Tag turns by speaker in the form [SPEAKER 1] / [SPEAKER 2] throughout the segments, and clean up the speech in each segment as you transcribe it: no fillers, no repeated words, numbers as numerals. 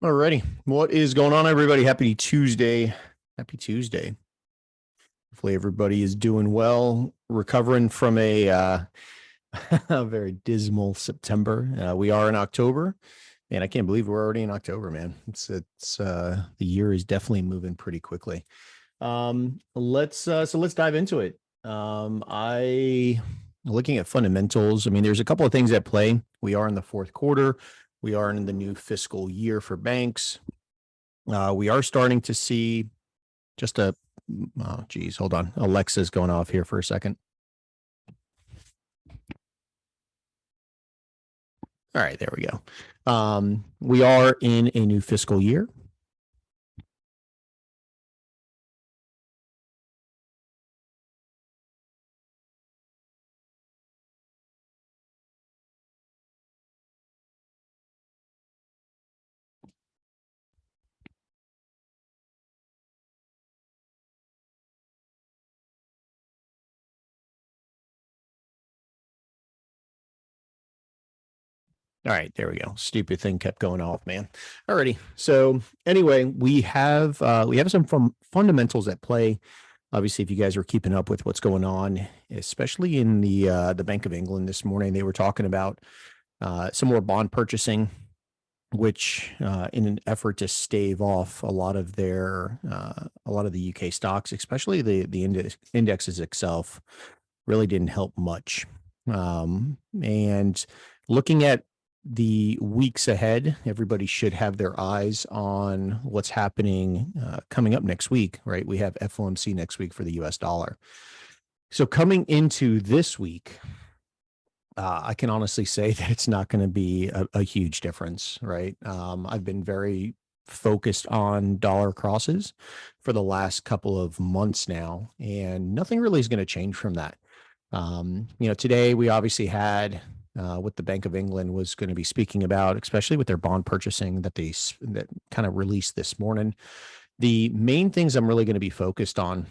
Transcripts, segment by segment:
[SPEAKER 1] Alrighty. What is going on, everybody? Happy Tuesday. Happy Tuesday. Hopefully everybody is doing well, recovering from a very dismal September. We are in October, and I can't believe we're already in October, man. It's the year is definitely moving pretty quickly. Let's dive into it. I looking at fundamentals. I mean, there's a couple of things at play. We are in the fourth quarter. We are in the new fiscal year for banks. We are starting to see just a, oh, geez, hold on. Alexa's going off here for a second. All right, there we go. We are in a new fiscal year. All right, there we go. Stupid thing kept going off, man. Alrighty. So anyway, we have some fundamentals at play. Obviously, if you guys are keeping up with what's going on, especially in the Bank of England this morning, they were talking about some more bond purchasing, which in an effort to stave off a lot of the UK stocks, especially the indexes itself, really didn't help much. And looking at the weeks ahead, everybody should have their eyes on what's happening coming up next week, right? We have FOMC next week for the US dollar. So coming into this week, I can honestly say that it's not going to be a huge difference, right? I've been very focused on dollar crosses for the last couple of months now, and nothing really is going to change from that. Today we obviously had what the Bank of England was going to be speaking about, especially with their bond purchasing that kind of released this morning. The main things I'm really going to be focused on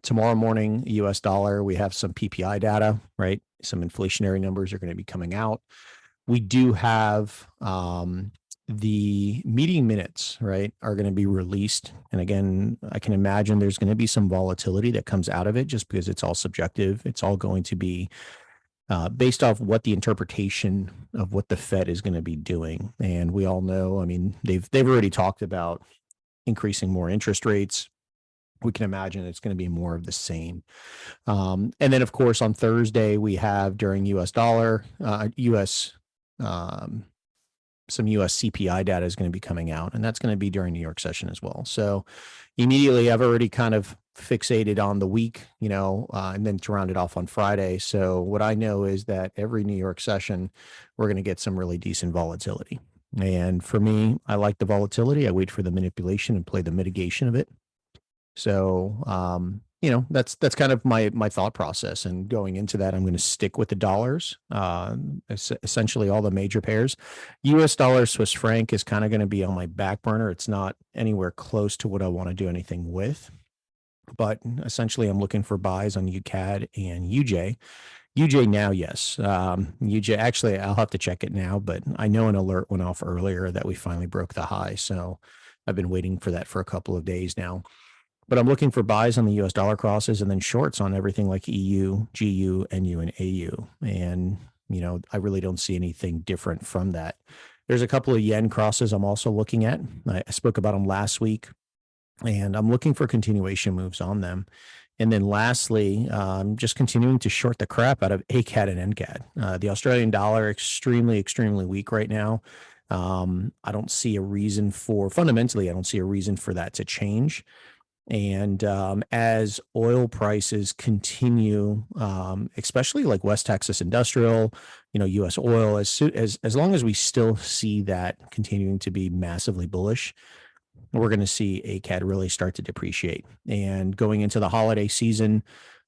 [SPEAKER 1] tomorrow morning, US dollar, we have some PPI data, right? Some inflationary numbers are going to be coming out. We do have the meeting minutes, right, are going to be released. And again, I can imagine there's going to be some volatility that comes out of it just because it's all subjective. It's all going to be based off what the interpretation of what the Fed is going to be doing. And we all know, I mean, they've already talked about increasing more interest rates. We can imagine it's going to be more of the same. And then, of course, on Thursday, we have during US dollar, some US CPI data is going to be coming out, and that's going to be during New York session as well. So immediately, I've already kind of fixated on the week, and then to round it off on Friday. So what I know is that every New York session, we're going to get some really decent volatility. And for me, I like the volatility. I wait for the manipulation and play the mitigation of it. So, that's kind of my thought process. And going into that, I'm going to stick with the dollars, essentially all the major pairs. US dollar, Swiss franc is kind of going to be on my back burner. It's not anywhere close to what I want to do anything with. But essentially, I'm looking for buys on UCAD and UJ. UJ now, yes. UJ, actually, I'll have to check it now, but I know an alert went off earlier that we finally broke the high. So I've been waiting for that for a couple of days now. But I'm looking for buys on the US dollar crosses and then shorts on everything like EU, GU, NU, and AU. And, I really don't see anything different from that. There's a couple of yen crosses I'm also looking at. I spoke about them last week, and I'm looking for continuation moves on them. And then lastly, just continuing to short the crap out of ACAD and NCAD. The Australian dollar, extremely, extremely weak right now. I don't see a reason fundamentally, I don't see a reason for that to change. And as oil prices continue, especially like West Texas Industrial, U.S. oil, as long as we still see that continuing to be massively bullish, we're going to see ACAD really start to depreciate. And going into the holiday season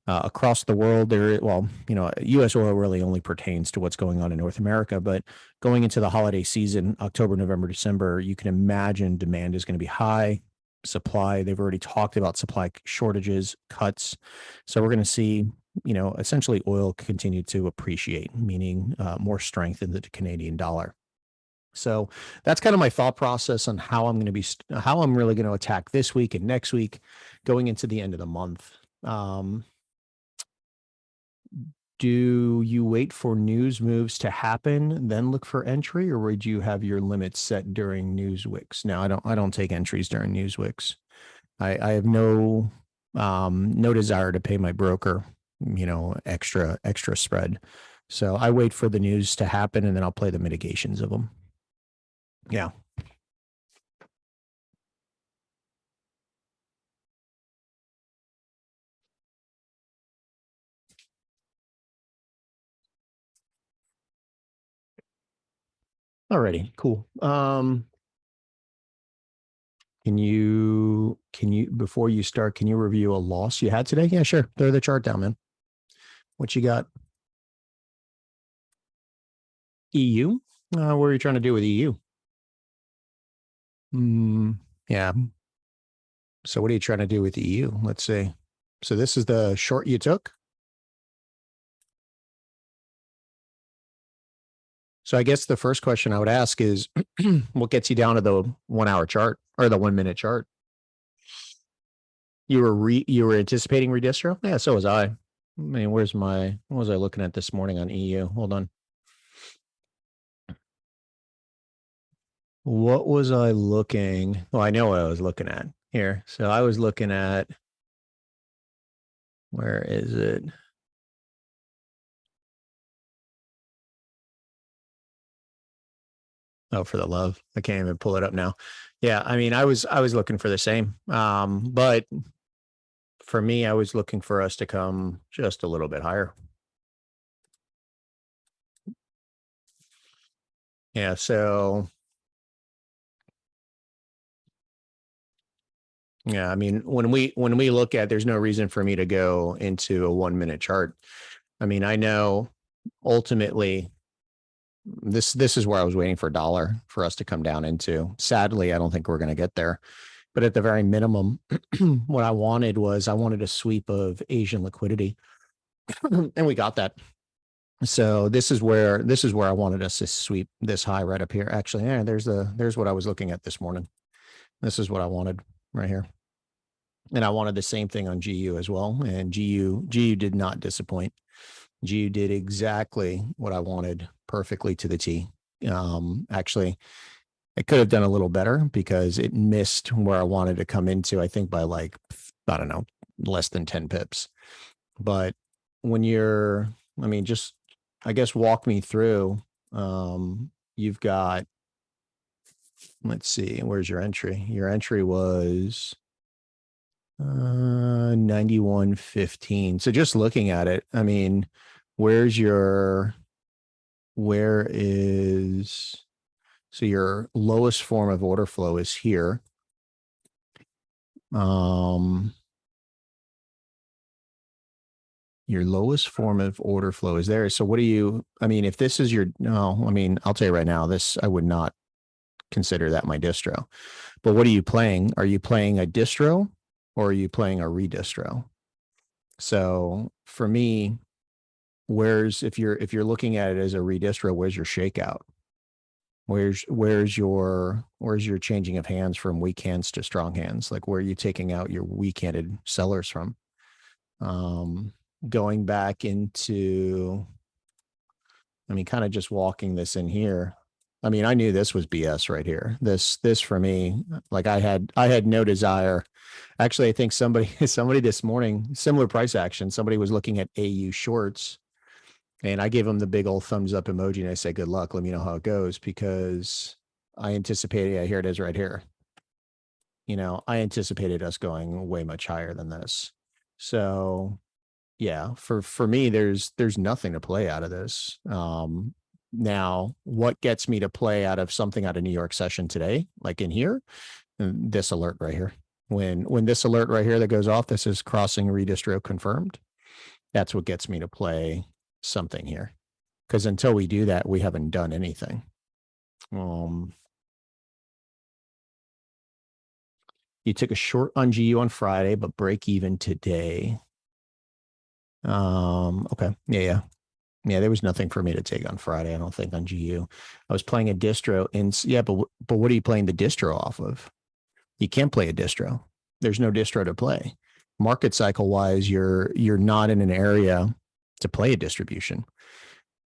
[SPEAKER 1] across the world, U.S. oil really only pertains to what's going on in North America. But going into the holiday season, October, November, December, you can imagine demand is going to be high. Supply, they've already talked about supply shortages, cuts. So we're going to see, essentially oil continue to appreciate, meaning more strength in the Canadian dollar. So that's kind of my thought process on how I'm going to be, how I'm really going to attack this week and next week going into the end of the month. Um, do you wait for news moves to happen, then look for entry, or would you have your limits set during news wicks? No, I don't take entries during news wicks. I have no desire to pay my broker, extra spread. So I wait for the news to happen and then I'll play the mitigations of them. Yeah. Alrighty, cool. Can you before you start, can you review a loss you had today? Yeah, sure. Throw the chart down, man. What you got? EU? What are you trying to do with EU? Yeah. So what are you trying to do with EU? Let's see. So this is the short you took. So I guess the first question I would ask is what gets you down to the 1 hour chart or the 1 minute chart? You were anticipating redistro? Yeah, so was I. I mean, what was I looking at this morning on EU? Hold on. What was I looking? Well, I know what I was looking at here. So I was looking at, where is it? Oh, for the love. I can't even pull it up now. Yeah, I mean, I was looking for the same. But for me, I was looking for us to come just a little bit higher. Yeah, so yeah, I mean, when we look at, there's no reason for me to go into a 1 minute chart. I mean, I know ultimately this is where I was waiting for a dollar for us to come down into. Sadly, I don't think we're going to get there. But at the very minimum, what I wanted a sweep of Asian liquidity, and we got that. So this is where I wanted us to sweep this high right up here. Actually, yeah, there's what I was looking at this morning. This is what I wanted right here. And I wanted the same thing on GU as well. And GU did not disappoint. GU did exactly what I wanted, perfectly to the T. Actually, it could have done a little better because it missed where I wanted to come into, I think by like, I don't know, less than 10 pips. But when I mean, just, I guess, walk me through. You've got, let's see, where's your entry? Your entry was 91.15. So just looking at it, I mean, where's your, where is, so your lowest form of order flow is here. Your lowest form of order flow is there. So what do you, I mean, if this is your, no, I mean, I'll tell you right now, this, I would not consider that my distro. But what are you playing? Are you playing a distro or are you playing a redistro? So for me, if you're looking at it as a redistro, where's your shakeout? Where's your changing of hands from weak hands to strong hands? Like, where are you taking out your weak-handed sellers from? Going back into, I mean, kind of just walking this in here. I mean, I knew this was BS right here. This for me, like I had no desire. Actually, I think somebody this morning, similar price action, somebody was looking at AU shorts, and I gave them the big old thumbs up emoji and I said, good luck. Let me know how it goes, because I anticipated, yeah, here it is right here. I anticipated us going way much higher than this. So yeah, for me, there's nothing to play out of this. Now, what gets me to play out of something out of New York session today, like in here, this alert right here. When this alert right here that goes off, this is crossing redistro confirmed. That's what gets me to play something here, because until we do that, we haven't done anything. You took a short on GU on Friday, but break even today. Okay. Yeah. Yeah, there was nothing for me to take on Friday. I don't think on GU. I was playing a distro yeah, but what are you playing the distro off of? You can't play a distro. There's no distro to play. Market cycle wise, you're not in an area to play a distribution.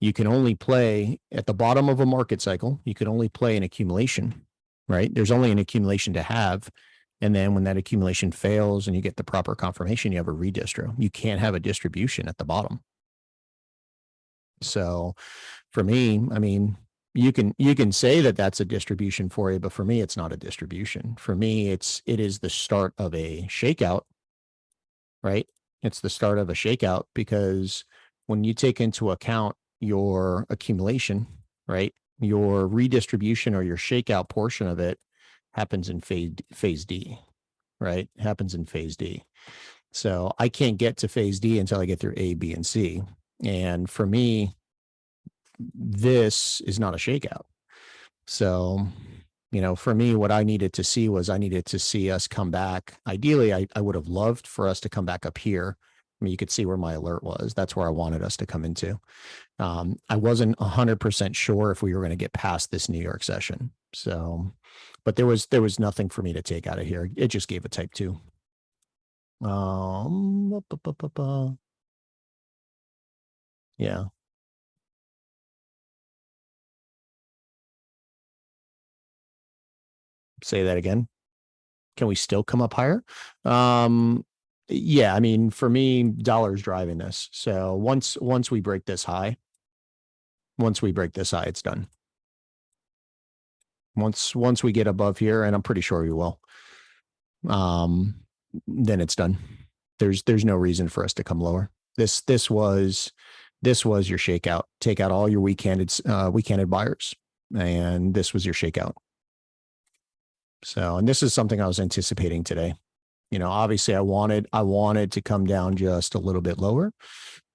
[SPEAKER 1] You can only play at the bottom of a market cycle. You can only play an accumulation, right? There's only an accumulation to have. And then when that accumulation fails and you get the proper confirmation, you have a redistro. You can't have a distribution at the bottom. So for me, I mean, you can say that that's a distribution for you, but for me, it's not a distribution. For me, it is the start of a shakeout, right? It's the start of a shakeout because when you take into account your accumulation, right, your redistribution or your shakeout portion of it happens in phase D, right? Happens in phase D. So I can't get to phase D until I get through A, B, and C. And for me, this is not a shakeout. So, for me, what I needed to see was I needed to see us come back. Ideally, I would have loved for us to come back up here. I mean, you could see where my alert was. That's where I wanted us to come into. I wasn't 100% sure if we were going to get past this New York session. So, but there was nothing for me to take out of here. It just gave a type 2. Yeah. Say that again. Can we still come up higher? Yeah, I mean, for me, dollar's driving this. So once we break this high, it's done. Once we get above here, and I'm pretty sure we will, then it's done. There's no reason for us to come lower. This was your shakeout. Take out all your weak-handed buyers, and this was your shakeout. So, and this is something I was anticipating today. Obviously I wanted to come down just a little bit lower,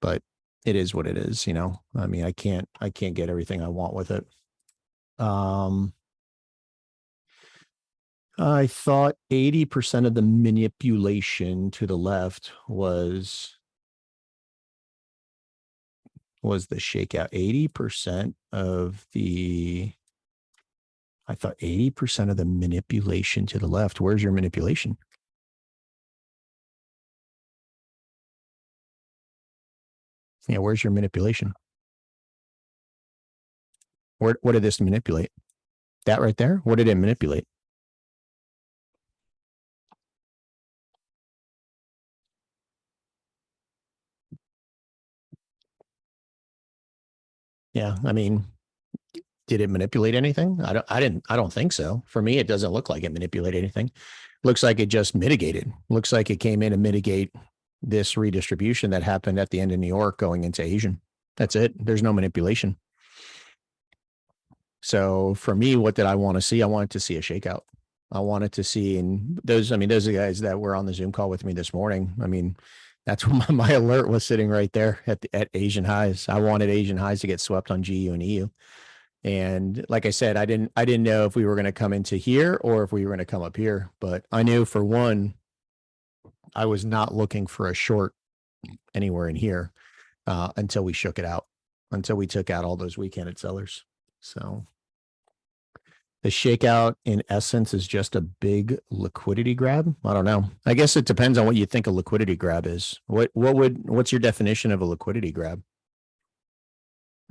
[SPEAKER 1] but it is what it is. I mean, I can't get everything I want with it. I thought 80% of the manipulation to the left was the shakeout. 80% of the, I thought 80% of the manipulation to the left. Where's your manipulation? Yeah, where's your manipulation? What did this manipulate? That right there? What did it manipulate? Yeah, I mean, did it manipulate anything? I don't think so. For me, it doesn't look like it manipulated anything. Looks like it just mitigated. Looks like it came in to mitigate this redistribution that happened at the end of New York going into Asian. That's it. There's no manipulation. So for me, what did I want to see? I wanted to see a shakeout. I wanted to see, and those are guys that were on the Zoom call with me this morning. I mean, that's what my alert was sitting right there at Asian highs. I wanted Asian highs to get swept on GU and EU. And like I said, I didn't know if we were going to come into here or if we were going to come up here, but I knew for one, I was not looking for a short anywhere in here until we shook it out, until we took out all those weak-handed sellers. So the shakeout in essence is just a big liquidity grab. I don't know. I guess it depends on what you think a liquidity grab is. What's your definition of a liquidity grab?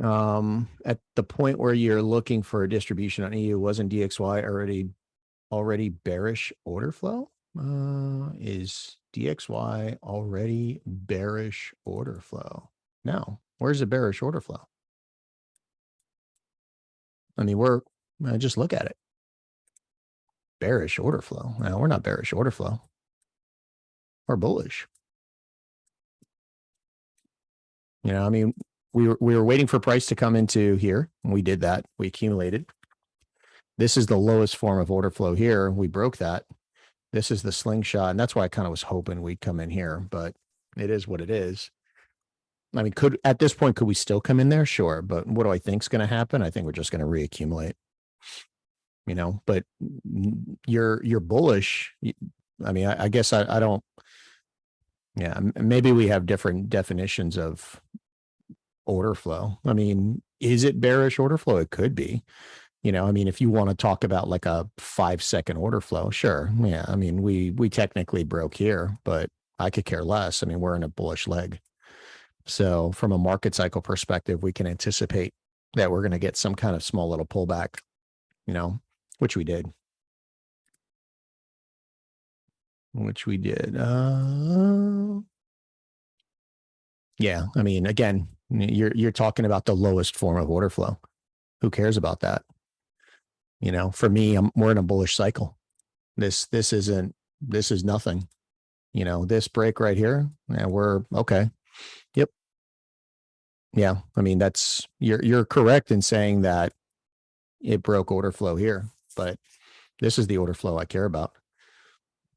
[SPEAKER 1] At the point where you're looking for a distribution on EU, wasn't DXY already bearish order flow? Is DXY already bearish order flow? No. Where's the bearish order flow? I mean, just look at it. Bearish order flow. No, we're not bearish order flow. We're bullish. I mean, we were waiting for price to come into here. We did that. We accumulated. This is the lowest form of order flow here. We broke that. This is the slingshot. And that's why I kind of was hoping we'd come in here, but it is what it is. I mean, at this point, could we still come in there? Sure. But what do I think is going to happen? I think we're just going to reaccumulate, but you're bullish. I mean, I guess I don't, yeah, maybe we have different definitions of order flow. I mean, is it bearish order flow? It could be. I mean, if you want to talk about like a 5-second order flow, sure. Yeah. I mean, we technically broke here, but I could care less. I mean, we're in a bullish leg. So from a market cycle perspective, we can anticipate that we're going to get some kind of small little pullback, which we did. Yeah. I mean, again, you're talking about the lowest form of order flow. Who cares about that? For me, we're in a bullish cycle. This is nothing. This break right here, and we're okay. Yep. Yeah. I mean, you're correct in saying that it broke order flow here, but this is the order flow I care about.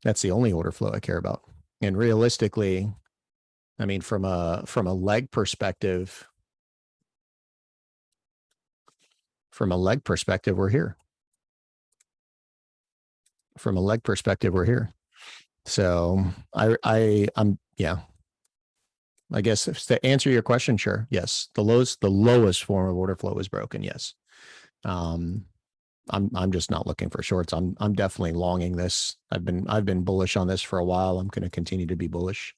[SPEAKER 1] That's the only order flow I care about. And realistically, I mean, from a leg perspective, we're here. From a leg perspective, we're here. So I'm yeah. I guess to answer your question, sure. Yes. The lowest form of order flow is broken. Yes. I'm just not looking for shorts. I'm definitely longing this. I've been bullish on this for a while. I'm going to continue to be bullish.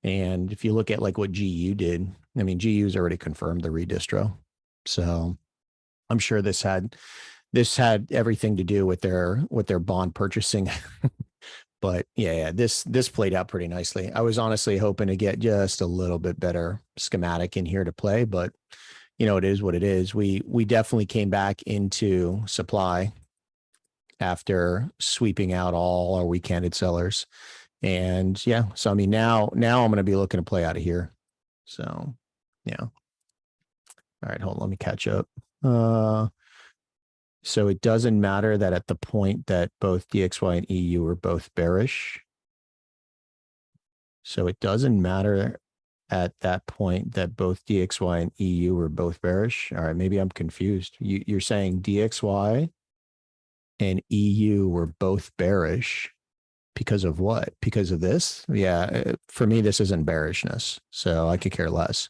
[SPEAKER 1] And if you look at like what GU did, I mean, GU's already confirmed the redistro. So I'm sure this had everything to do with their bond purchasing. But yeah, this played out pretty nicely. I was honestly hoping to get just a little bit better schematic in here to play, but it is what it is. We definitely came back into supply after sweeping out all our weak-handed sellers. And yeah, so I mean, now I'm going to be looking to play out of here. So yeah. All right, hold on, let me catch up. So it doesn't matter that at the point that both DXY and EU are both bearish. So it doesn't matter at that point that both DXY and EU were both bearish. All right, maybe I'm confused. You're saying DXY and EU were both bearish because of what? Because of this? Yeah, for me, this isn't bearishness, so I could care less.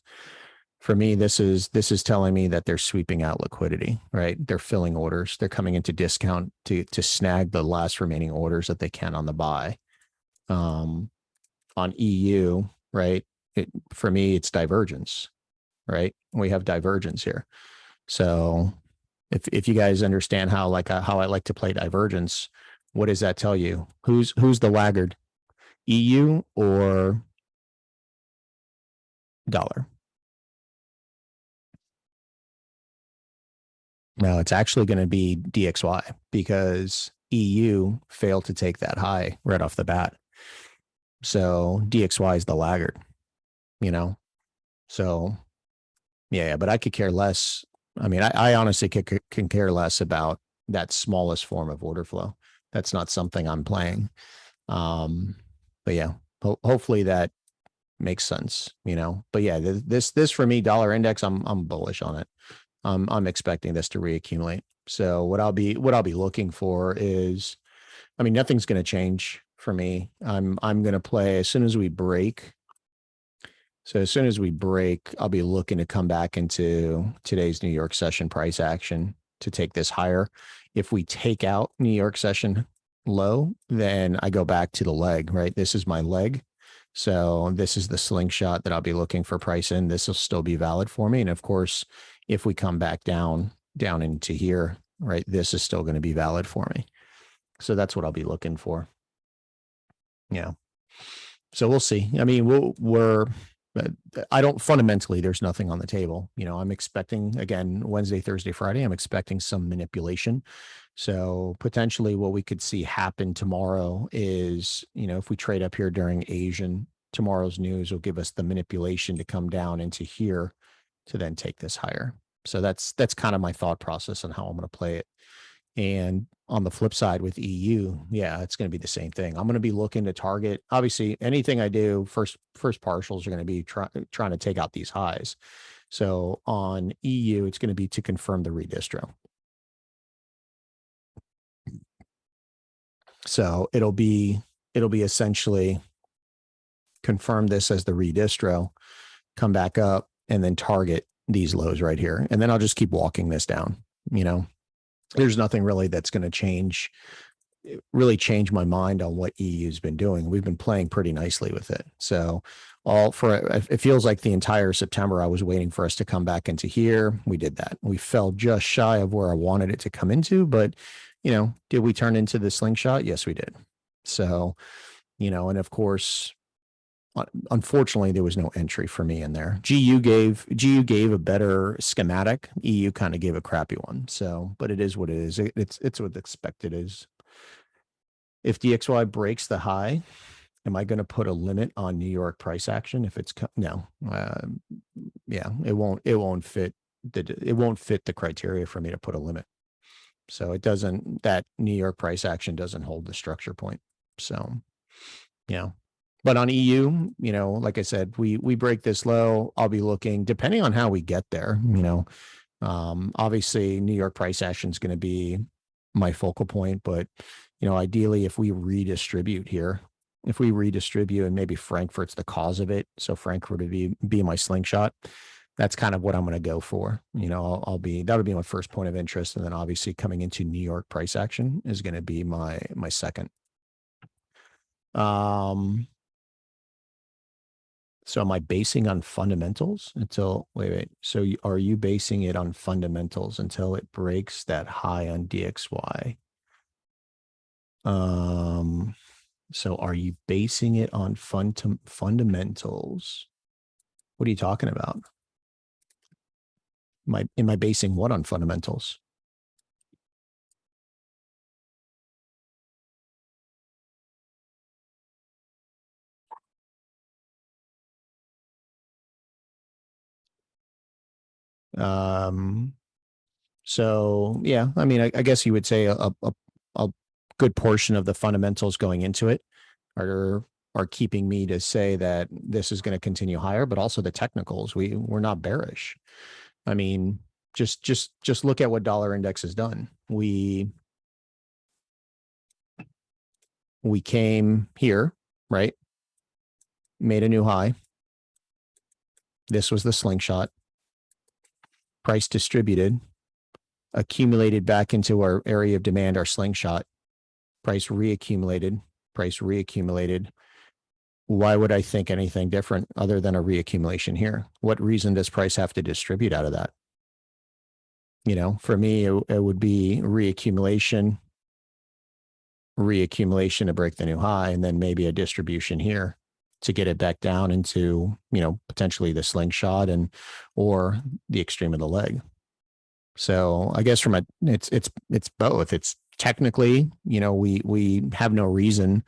[SPEAKER 1] For me, this is telling me that they're sweeping out liquidity, right? They're filling orders. They're coming into discount to snag the last remaining orders that they can on the buy. On EU, right? For me, it's divergence, right? We have divergence here. So if you guys understand how I like to play divergence, what does that tell you? Who's the laggard? EU or dollar? No, it's actually going to be DXY because EU failed to take that high right off the bat. So DXY is the laggard, So yeah, but I could care less. I mean, I honestly can care less about that smallest form of order flow. That's not something I'm playing. But yeah, hopefully that makes sense, But yeah, this for me, dollar index, I'm bullish on it. I'm expecting this to reaccumulate. So what I'll be looking for is, I mean, nothing's going to change for me. I'm going to play as soon as we break. So as soon as we break, I'll be looking to come back into today's New York session price action to take this higher. If we take out New York session low, then I go back to the leg, right? This is my leg. So this is the slingshot that I'll be looking for price in. This will still be valid for me. And of course, if we come back down into here, right, this is still going to be valid for me. So that's what I'll be looking for. Yeah. So we'll see. I mean, I don't fundamentally, there's nothing on the table. I'm expecting, again, Wednesday, Thursday, Friday, I'm expecting some manipulation. So potentially what we could see happen tomorrow is, if we trade up here during Asian, tomorrow's news will give us the manipulation to come down into here to then take this higher. So that's kind of my thought process on how I'm going to play it. And on the flip side with EU, yeah, it's going to be the same thing. I'm going to be looking to target, obviously, anything I do, first partials are going to be trying to take out these highs. So on EU, it's going to be to confirm the redistro. So it'll be essentially confirm this as the redistro, come back up, and then target these lows right here. And then I'll just keep walking this down. You know, there's nothing really that's going to really change my mind on what EU's been doing. We've been playing pretty nicely with it. So it feels like the entire September I was waiting for us to come back into here. We did that. We fell just shy of where I wanted it to come into, but did we turn into the slingshot? Yes, we did. So, and of course, unfortunately, there was no entry for me in there. GU gave a better schematic. EU kind of gave a crappy one. So, but it is what it is. It's what expected is. If DXY breaks the high, am I going to put a limit on New York price action? If it's no, yeah, it won't fit the criteria for me to put a limit. So that New York price action doesn't hold the structure point. So, but on EU, like I said, we break this low. I'll be looking, depending on how we get there, obviously New York price action is going to be my focal point, but ideally if we redistribute here, and maybe Frankfurt's the cause of it, so Frankfurt would be my slingshot. That's kind of what I'm going to go for. That'll be my first point of interest, and then obviously coming into New York price action is going to be my second. So am I basing on fundamentals until wait? So are you basing it on fundamentals until it breaks that high on DXY? So are you basing it on fundamentals? What are you talking about? Am I basing what on fundamentals? So yeah, I mean, I guess you would say a good portion of the fundamentals going into it are keeping me to say that this is going to continue higher, but also the technicals. We're not bearish. I mean, just look at what dollar index has done. We came here, right? Made a new high. This was the slingshot. Price distributed, accumulated back into our area of demand, our slingshot. Price reaccumulated. Why would I think anything different other than a reaccumulation here? What reason does price have to distribute out of that? For me, it would be reaccumulation to break the new high, and then maybe a distribution here to get it back down into, potentially the slingshot or the extreme of the leg. So I guess it's both. It's technically, we have no reason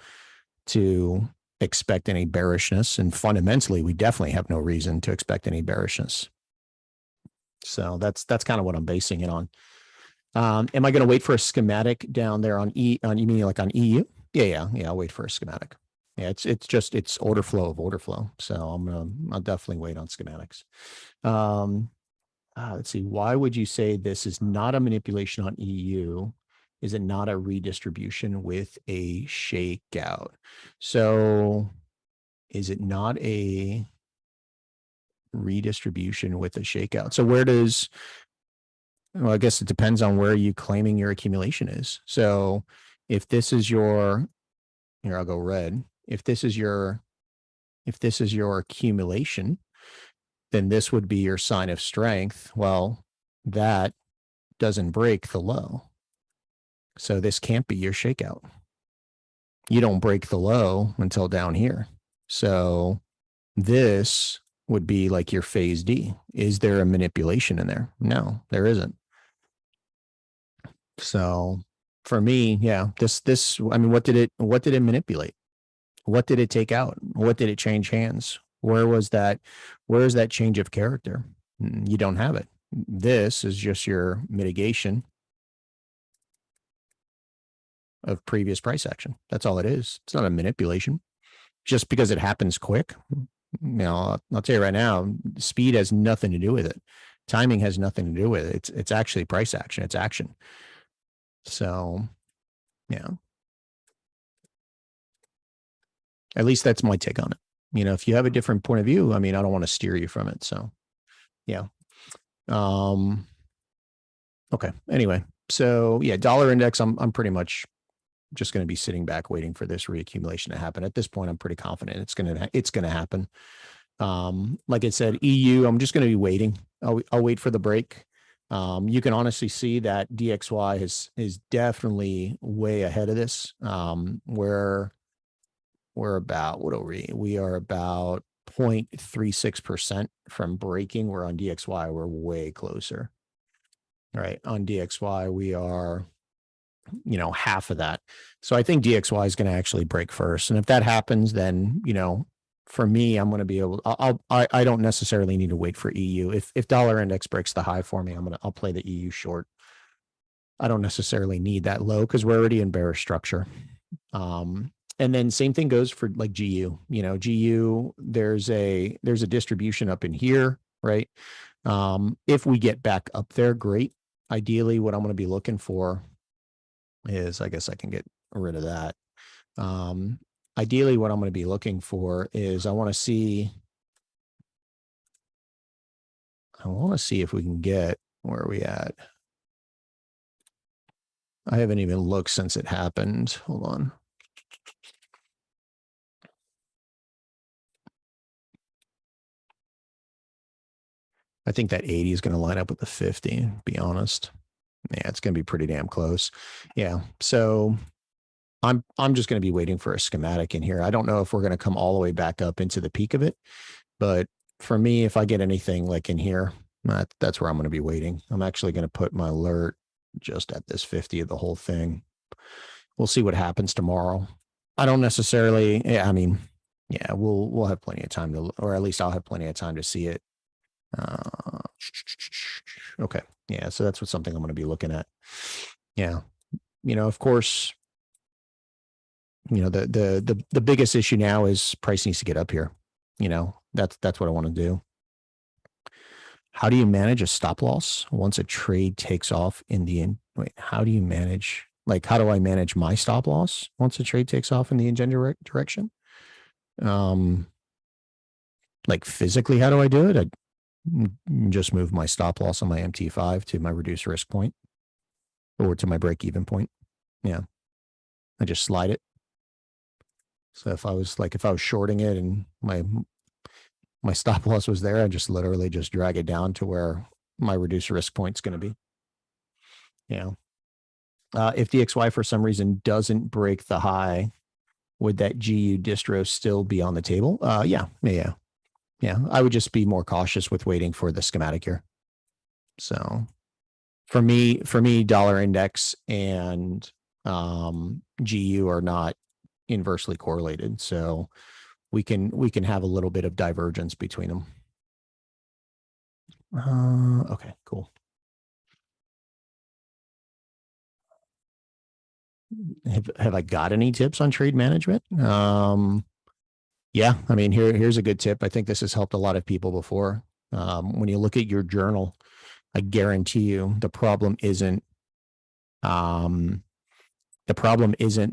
[SPEAKER 1] to expect any bearishness, and fundamentally, we definitely have no reason to expect any bearishness. So that's kind of what I'm basing it on. Am I going to wait for a schematic down there on you mean like on EU? Yeah. I'll wait for a schematic. Yeah, it's order flow of order flow. So I'll definitely wait on schematics. Let's see. Why would you say this is not a manipulation on EU? Is it not a redistribution with a shakeout? So is it not a redistribution with a shakeout? So well, I guess it depends on where you claiming your accumulation is. So if this is here, I'll go red. If this is your accumulation, then this would be your sign of strength. Well, that doesn't break the low. So this can't be your shakeout. You don't break the low until down here. So this would be like your phase D. Is there a manipulation in there? No, there isn't. So for me, yeah, I mean, what did it manipulate? What did it take out? What did it change hands? Where is that change of character? You don't have it. This is just your mitigation of previous price action. That's all it is. It's not a manipulation. Just because it happens quick, I'll tell you right now, speed has nothing to do with it. Timing has nothing to do with it. It's actually price action. It's action. So, yeah. At least that's my take on it. If you have a different point of view, I mean, I don't want to steer you from it. So, yeah. Okay. Anyway, so yeah, dollar index, I'm pretty much just going to be sitting back waiting for this reaccumulation to happen. At this point, I'm pretty confident it's going to happen. Like I said, EU, I'm just going to be waiting. I'll wait for the break. You can honestly see that DXY is definitely way ahead of this. We're about, what are we? We are about 0.36% from breaking. We're on DXY. We're way closer. All right. On DXY, we are, half of that. So I think DXY is going to actually break first. And if that happens, then, for me, I'm going to be able, I don't necessarily need to wait for EU. If dollar index breaks the high for me, I'll play the EU short. I don't necessarily need that low because we're already in bearish structure. And then same thing goes for like GU. GU, there's a distribution up in here, right? If we get back up there, great. Ideally, what I'm going to be looking for is, I guess I can get rid of that. Ideally, what I'm going to be looking for is I want to see if we can get, where are we at? I haven't even looked since it happened. Hold on. I think that 80 is going to line up with the 50, to be honest. Yeah, it's going to be pretty damn close. Yeah. So I'm just going to be waiting for a schematic in here. I don't know if we're going to come all the way back up into the peak of it, but for me, if I get anything like in here, that's where I'm going to be waiting. I'm actually going to put my alert just at this 50 of the whole thing. We'll see what happens tomorrow. I don't necessarily, yeah, I mean, yeah, we'll have plenty of time to, or at least I'll have plenty of time to see it. Okay. Yeah. So that's something I'm going to be looking at. Yeah. Of course, the biggest issue now is price needs to get up here. That's what I want to do. How do you manage a stop loss once a trade takes off in the end? Wait, how do you manage, how do I manage my stop loss once a trade takes off in the agenda direction? Like physically, how do I do it? I just move my stop loss on my MT5 to my reduced risk point or to my break even point. Yeah. I just slide it. So if I was shorting it and my stop loss was there, I just literally just drag it down to where my reduced risk point is going to be. Yeah. If DXY for some reason doesn't break the high, would that GU distro still be on the table? Yeah. I would just be more cautious with waiting for the schematic here. So for me, dollar index and GU are not inversely correlated. So we can have a little bit of divergence between them. Okay, cool. Have I got any tips on trade management? Yeah, I mean, here's a good tip. I think this has helped a lot of people before. When you look at your journal, I guarantee you the problem isn't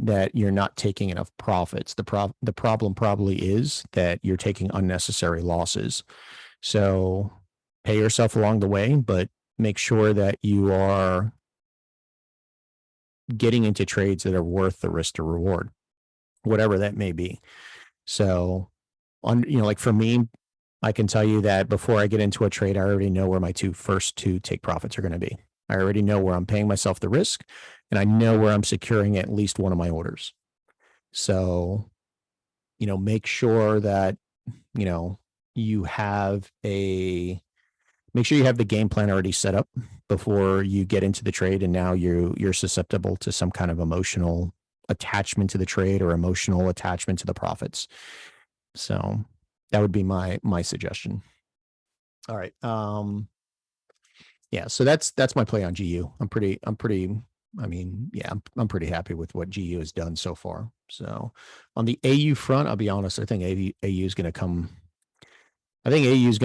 [SPEAKER 1] that you're not taking enough profits. The problem probably is that you're taking unnecessary losses. So pay yourself along the way, but make sure that you are getting into trades that are worth the risk to reward, whatever that may be. So like for me, I can tell you that before I get into a trade, I already know where my first two take profits are going to be. I already know where I'm paying myself the risk, and I know where I'm securing at least one of my orders. So, make sure that, you have make sure you have the game plan already set up before you get into the trade. And now you're susceptible to some kind of emotional attachment to the trade or emotional attachment to the profits. So that would be my suggestion. All right. Yeah. So that's my play on GU. I'm pretty happy with what GU has done so far. So on the AU front, I'll be honest, I think AU is going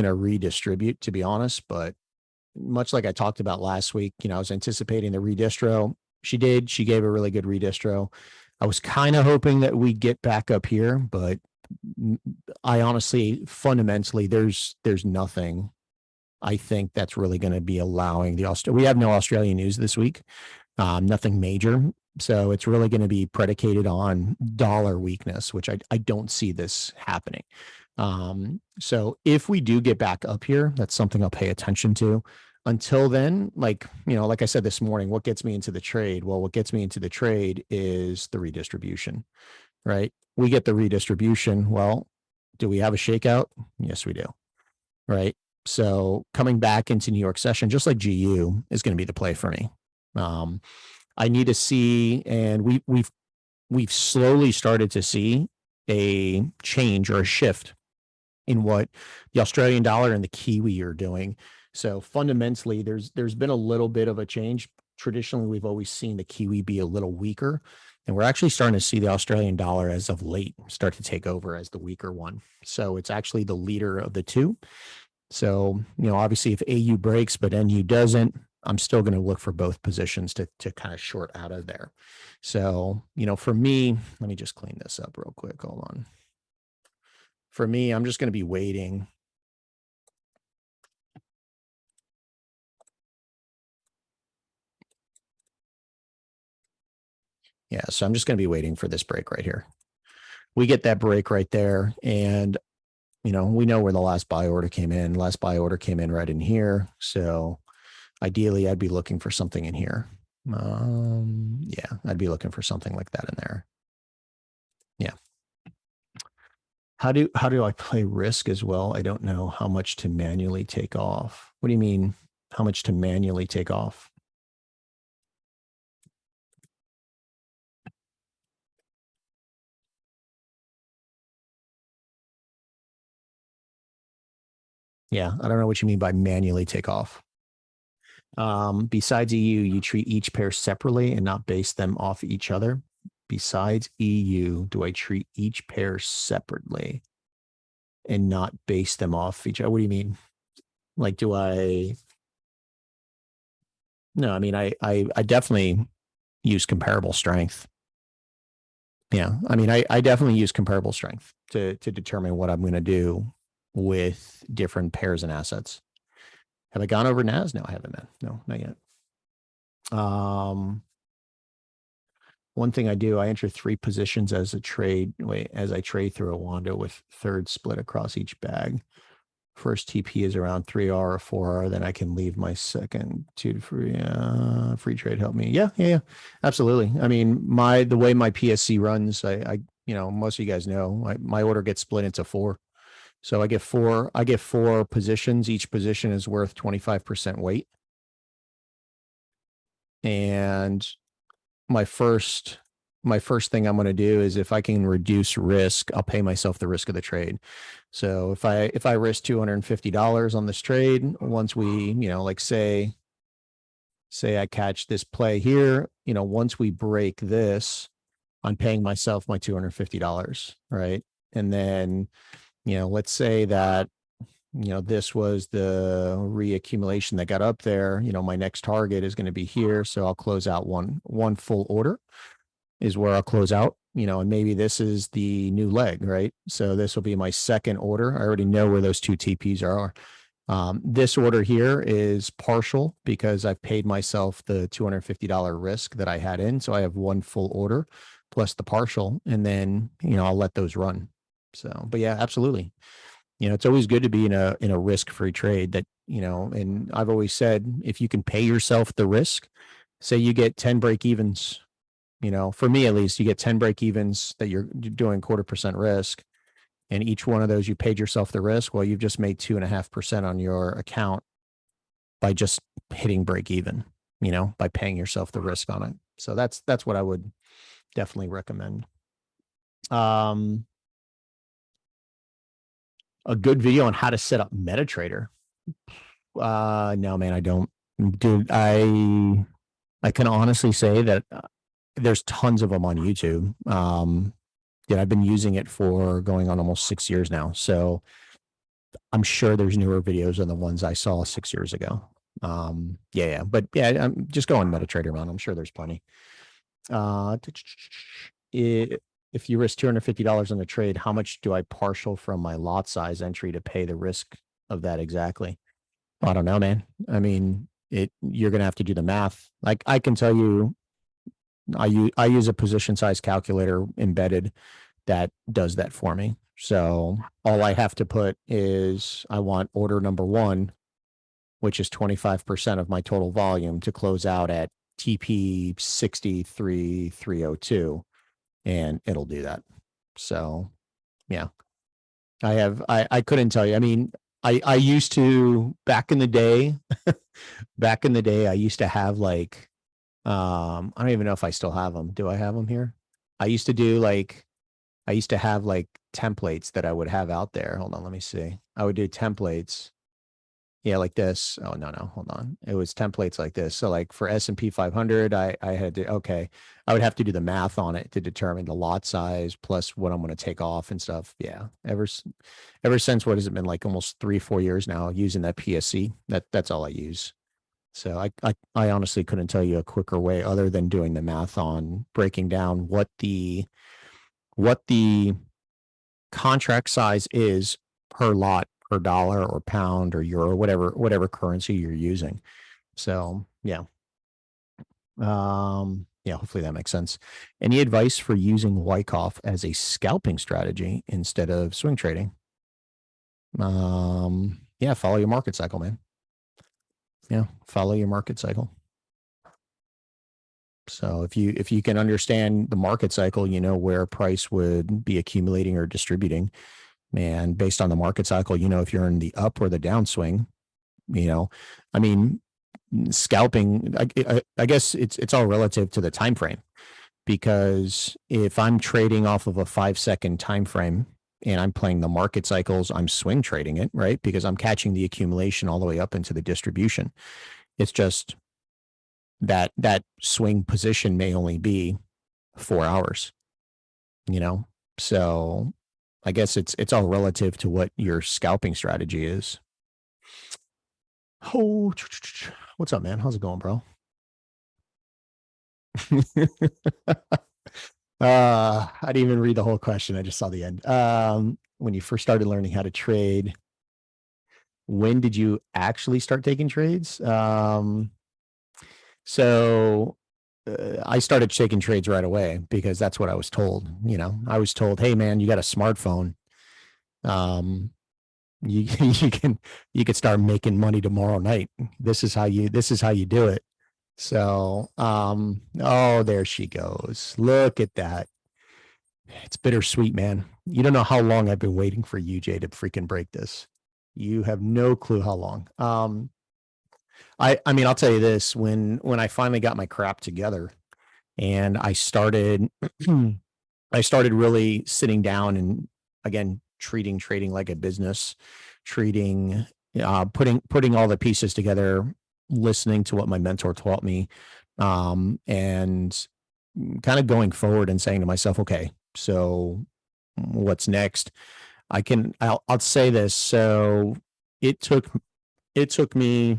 [SPEAKER 1] to redistribute, to be honest, but much like I talked about last week, I was anticipating the redistro. She gave a really good redistro. I was kind of hoping that we'd get back up here, but I honestly, fundamentally, there's nothing I think that's really going to be allowing we have no Australian news this week, nothing major. So it's really going to be predicated on dollar weakness, which I don't see this happening. So if we do get back up here, that's something I'll pay attention to. Until then, like, like I said this morning, what gets me into the trade? Well, what gets me into the trade is the redistribution, right? We get the redistribution. Well, do we have a shakeout? Yes, we do. Right. So coming back into New York session, just like GU, is going to be the play for me. I need to see, and we've slowly started to see a change or a shift in what the Australian dollar and the Kiwi are doing. So fundamentally, there's been a little bit of a change. Traditionally, we've always seen the Kiwi be a little weaker, and we're actually starting to see the Australian dollar as of late start to take over as the weaker one. So it's actually the leader of the two. So, obviously if AU breaks, but NU doesn't, I'm still going to look for both positions to kind of short out of there. So, for me, let me just clean this up real quick. Hold on. For me, I'm just going to be waiting. Yeah, so I'm just going to be waiting for this break right here. We get that break right there, and we know where the last buy order came in. Last buy order came in right in here. So ideally, I'd be looking for something in here. Yeah, I'd be looking for something like that in there. Yeah. How do I play risk as well? I don't know how much to manually take off. What do you mean? How much to manually take off? Yeah, I don't know what you mean by manually take off. Besides EU, you treat each pair separately and not base them off each other. Besides EU, do I treat each pair separately and not base them off each other? What do you mean? Like, do I? No, I mean, I definitely use comparable strength. Yeah, I mean, I definitely use comparable strength to determine what I'm going to do with different pairs and assets. Have I gone over NAS? No, I haven't, man. No, not yet. One thing I do, I enter 3 positions as a trade. As I trade through a Wando with third split across each bag. First TP is around 3R or 4R. Then I can leave my second 2 to free trade. Help me. Yeah, absolutely. I mean, the way my PSC runs, I most of you guys know my order gets split into 4. So I get 4 positions. Each position is worth 25% weight. And my first thing I'm going to do is, if I can reduce risk, I'll pay myself the risk of the trade. So if I risk $250 on this trade, once we, like say I catch this play here, once we break this, I'm paying myself my $250, right? And then, let's say that, this was the reaccumulation that got up there. My next target is going to be here. So I'll close out one full order is where I'll close out, and maybe this is the new leg, right? So this will be my second order. I already know where those 2 TPs are. This order here is partial because I've paid myself the $250 risk that I had in. So I have one full order plus the partial, and then, I'll let those run. So, but yeah, absolutely. It's always good to be in a risk-free trade that, and I've always said, if you can pay yourself the risk, say you get 10 break evens, for me at least, you get 10 break evens that you're doing 0.25% risk, and each one of those you paid yourself the risk. Well, you've just made 2.5% on your account by just hitting break even, by paying yourself the risk on it. So that's what I would definitely recommend. A good video on how to set up MetaTrader. No, man, I don't. Dude, I can honestly say that there's tons of them on YouTube. I've been using it for going on almost 6 years now. So I'm sure there's newer videos than the ones I saw 6 years ago. But yeah, I'm just going MetaTrader, man. I'm sure there's plenty. If you risk $250 on a trade, how much do I partial from my lot size entry to pay the risk of that exactly? I don't know, man. I mean, you're going to have to do the math. Like I can tell you, I use a position size calculator embedded that does that for me. So all I have to put is I want order number one, which is 25% of my total volume, to close out at TP 63302, and it'll do that. So yeah, I couldn't tell you. I mean, I used to back in the day, I used to have like, I don't even know if I still have them. Do I have them here? I used to do like, I used to have like templates that I would have out there. Hold on, let me see. I would do templates. Yeah, like this. Oh no, no, hold on. It was templates like this. So like for S&P 500, I had to, okay, I would have to do the math on it to determine the lot size plus what I'm going to take off and stuff. Yeah. Ever since, what has it been, like almost 3-4 years now, using that PSC. That's all I use. So I honestly couldn't tell you a quicker way other than doing the math on breaking down what the contract size is per lot, per dollar or pound or euro, whatever currency you're using. So yeah. Yeah, hopefully that makes sense. Any advice for using Wyckoff as a scalping strategy instead of swing trading? Yeah, follow your market cycle, man. Yeah, follow your market cycle. So if you can understand the market cycle, you know where price would be accumulating or distributing. And based on the market cycle, you know if you're in the up or the downswing. You know, I mean, scalping. I guess it's all relative to the time frame, because if I'm trading off of a 5-second time frame and I'm playing the market cycles, I'm swing trading it, right? Because I'm catching the accumulation all the way up into the distribution. It's just that swing position may only be 4 hours, you know? So I guess it's all relative to what your scalping strategy is. Oh, what's up, man? How's it going, bro? I didn't even read the whole question. I just saw the end. When you first started learning how to trade, when did you actually start taking trades? So I started taking trades right away because that's what I was told. You know, I was told, "Hey, man, you got a smartphone. Um, you you can start making money tomorrow night. This is how you do it." So, oh, there she goes. Look at that. It's bittersweet, man. You don't know how long I've been waiting for UJ to freaking break this. You have no clue how long. I mean, I'll tell you this, when I finally got my crap together and I started I started really sitting down and, again, treating trading like a business, treating putting all the pieces together, listening to what my mentor taught me, and kind of going forward and saying to myself, okay, so what's next? I'll say this. So it took it took me,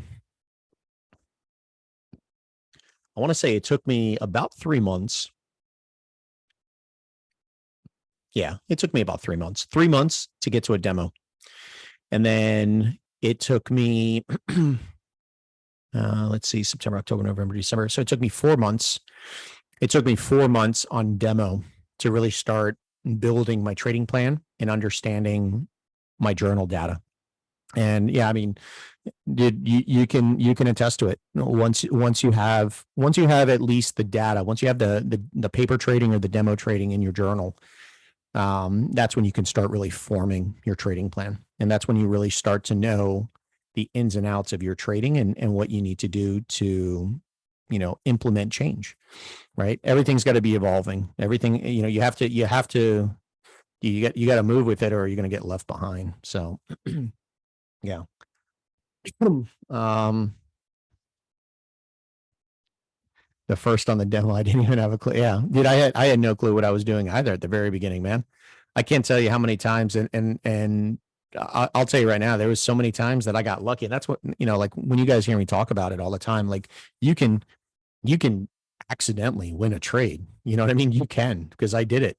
[SPEAKER 1] I want to say it took me about 3 months. Yeah, it took me about 3 months. 3 months to get to a demo. And then it took me let's see, September, October, November, December. So it took me 4 months. It took me 4 months on demo to really start building my trading plan and understanding my journal data. And yeah, I mean, did you can attest to it. Once you have at least the data, once you have the paper trading or the demo trading in your journal, that's when you can start really forming your trading plan. And that's when you really start to know the ins and outs of your trading and what you need to do to, implement change, right? Everything's got to be evolving. Everything, you got to move with it or you're going to get left behind. So yeah. Um, the first on the demo, I didn't even have a clue. Yeah, dude, I had no clue what I was doing either at the very beginning, man. I can't tell you how many times, and I'll tell you right now, there was so many times that I got lucky. And that's what, like when you guys hear me talk about it all the time, like you can you can accidentally win a trade. You know what I mean? You can, because I did it.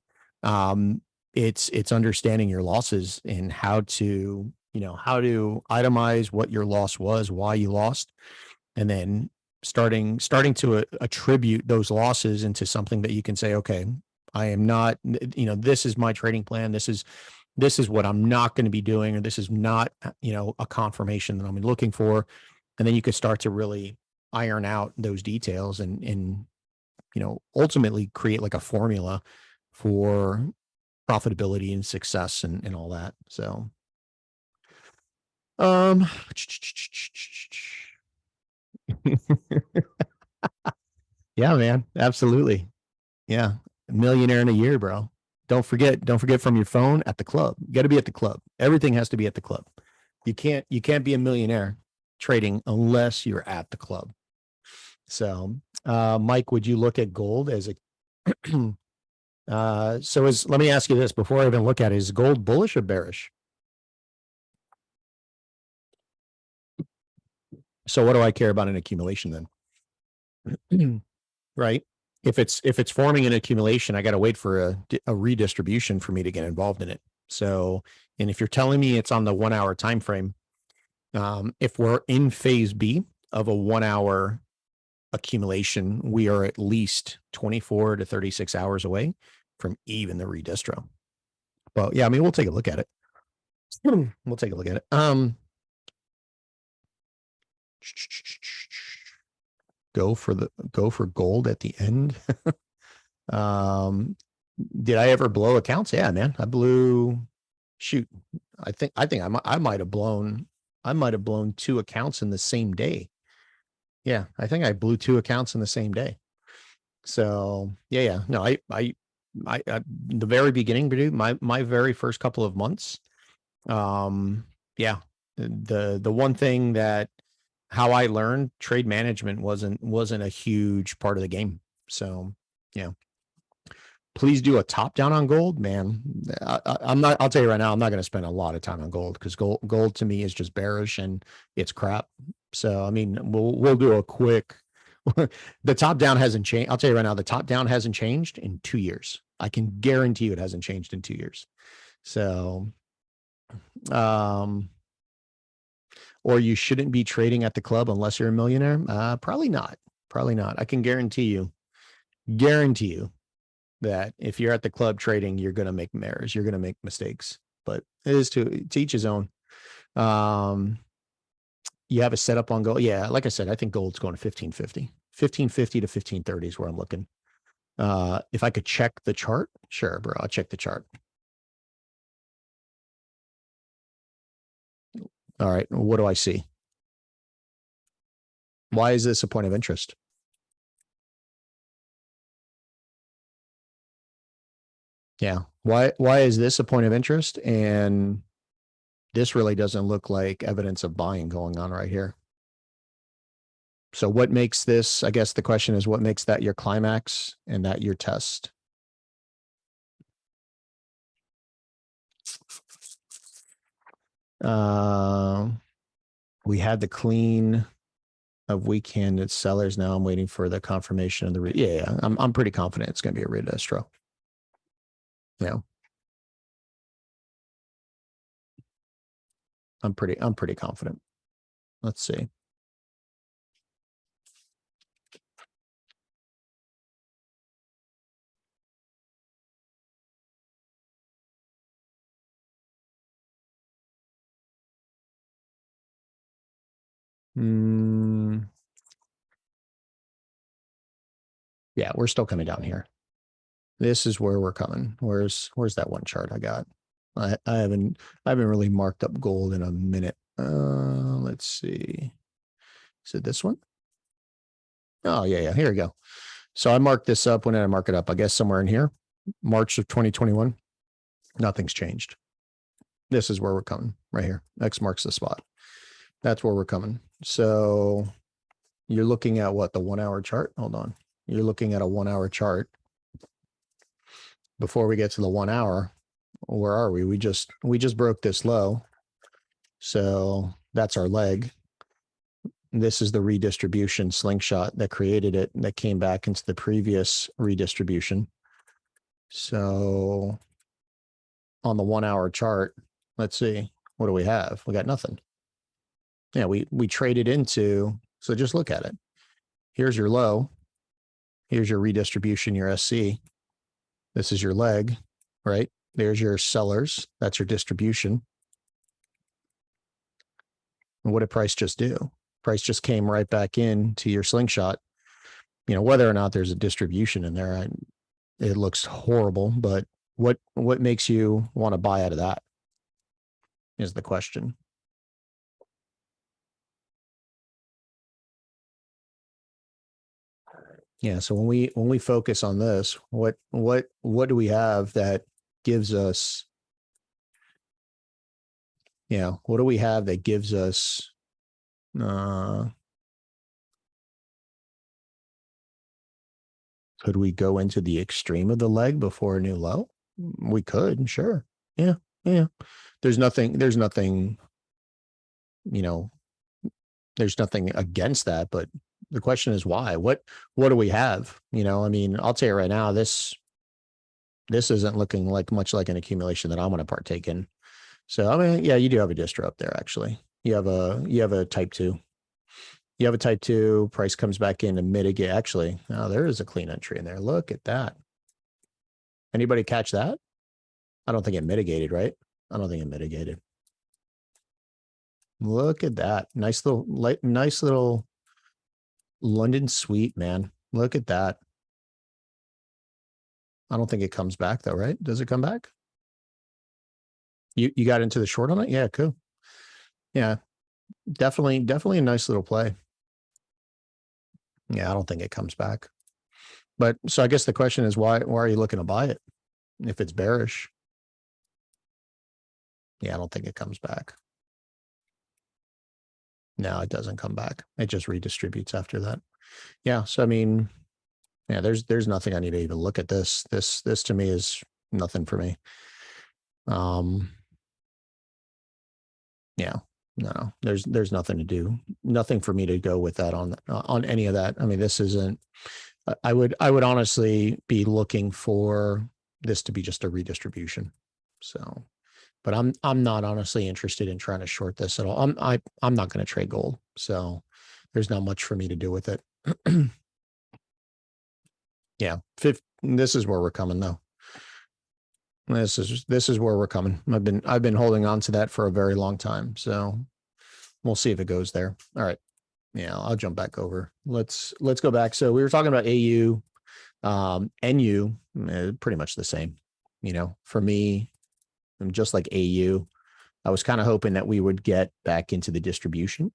[SPEAKER 1] It's understanding your losses and how to, how to itemize what your loss was, why you lost, and then starting to attribute those losses into something that you can say, okay, I am not, this is my trading plan. This is what I'm not going to be doing, or this is not, a confirmation that I'm looking for. And then you could start to really iron out those details and ultimately create like a formula for profitability and success and all that. So, um, yeah, man, absolutely. Yeah. A millionaire in a year, bro. Don't forget from your phone at the club. You got to be at the club. Everything has to be at the club. You can't be a millionaire trading unless you're at the club. So, Mike, would you look at gold as a let me ask you this before I even look at it. Is gold bullish or bearish? So what do I care about an accumulation then? Right? If it's forming an accumulation, I got to wait for a redistribution for me to get involved in it. So, and if you're telling me it's on the 1 hour time frame, if we're in phase B of a 1 hour accumulation, we are at least 24 to 36 hours away from even the redistro. But yeah, I mean, we'll take a look at it. We'll take a look at it. Go for gold at the end. Did I ever blow accounts? Yeah, man. I blew, shoot. I might have blown 2 accounts in the same day. Yeah, I think I blew 2 accounts in the same day. So yeah. No, the very beginning, dude, my very first couple of months. Yeah, the one thing that how I learned trade management wasn't a huge part of the game. So yeah. Please do a top down on gold, man. I'm not. I'll tell you right now, I'm not going to spend a lot of time on gold because gold to me is just bearish and it's crap. So I mean, we'll do a quick. The top down hasn't changed. I'll tell you right now, the top down hasn't changed in 2 years. I can guarantee you it hasn't changed in 2 years. So, or you shouldn't be trading at the club unless you're a millionaire. Probably not. Probably not. I can guarantee you that if you're at the club trading, you're going to make errors. You're going to make mistakes, but it is to each his own. You have a setup on gold. Yeah. Like I said, I think gold's going to 1550 to 1530 is where I'm looking. If I could check the chart, sure, bro. I'll check the chart. All right. What do I see? Why is this a point of interest? Yeah. Why is this a point of interest? And this really doesn't look like evidence of buying going on right here. So what makes this, I guess the question is, what makes that your climax and that your test? We had the clean of weak-handed sellers. Now I'm waiting for the confirmation of the yeah. I'm pretty confident it's going to be a redistro. Yeah, I'm pretty confident. Let's see. Yeah, we're still coming down here. This is where we're coming. Where's that one chart I got? I haven't really marked up gold in a minute. Let's see. Is it this one? Oh yeah. Here we go. So I marked this up. When did I mark it up? I guess somewhere in here, March of 2021. Nothing's changed. This is where we're coming right here. X marks the spot. That's where we're coming. So you're looking at what, the 1 hour chart? Hold on. You're looking at a 1 hour chart. Before we get to the 1 hour, where are we? We just broke this low. So that's our leg. This is the redistribution slingshot that created it, that came back into the previous redistribution. So on the 1 hour chart, let's see. What do we have? We got nothing. Yeah, we traded into, so just look at it. Here's your low. Here's your redistribution, your SC. This is your leg, right? There's your sellers. That's your distribution. And what did price just do? Price just came right back in to your slingshot. You know, whether or not there's a distribution in there, it looks horrible, but what makes you want to buy out of that is the question. Yeah. So when we focus on this, what do we have that gives us, what do we have that gives us could we go into the extreme of the leg before a new low? We could, sure. Yeah. Yeah. There's nothing, you know, there's nothing against that, but the question is why? What do we have? I mean, I'll tell you right now, this isn't looking like much like an accumulation that I'm going to partake in. So I mean, yeah, you do have a distro up there actually. You have a type 2. You have a type 2, price comes back in to mitigate. Actually, oh, there is a clean entry in there. Look at that. Anybody catch that? I don't think it mitigated, right? I don't think it mitigated. Look at that. Nice little London sweep, man. Look at that. I don't think it comes back though, right? Does it come back? You got into the short on it? Yeah, cool. Yeah, definitely a nice little play. Yeah, I don't think it comes back. But so I guess the question is why are you looking to buy it if it's bearish? Yeah, I don't think it comes back. No, it doesn't come back. It just redistributes after that. Yeah, so I mean, yeah, there's nothing I need to even look at this. This to me is nothing for me. Yeah, no, there's nothing to do, nothing for me to go with that on any of that. I mean, this isn't, I would honestly be looking for this to be just a redistribution. So, but I'm not honestly interested in trying to short this at all. I'm not going to trade gold. So there's not much for me to do with it. Yeah. This is where we're coming though. This is where we're coming. I've been holding on to that for a very long time. So we'll see if it goes there. All right. Yeah, I'll jump back over. Let's go back. So we were talking about AU, NU, pretty much the same. For me, I'm just like AU. I was kind of hoping that we would get back into the distribution,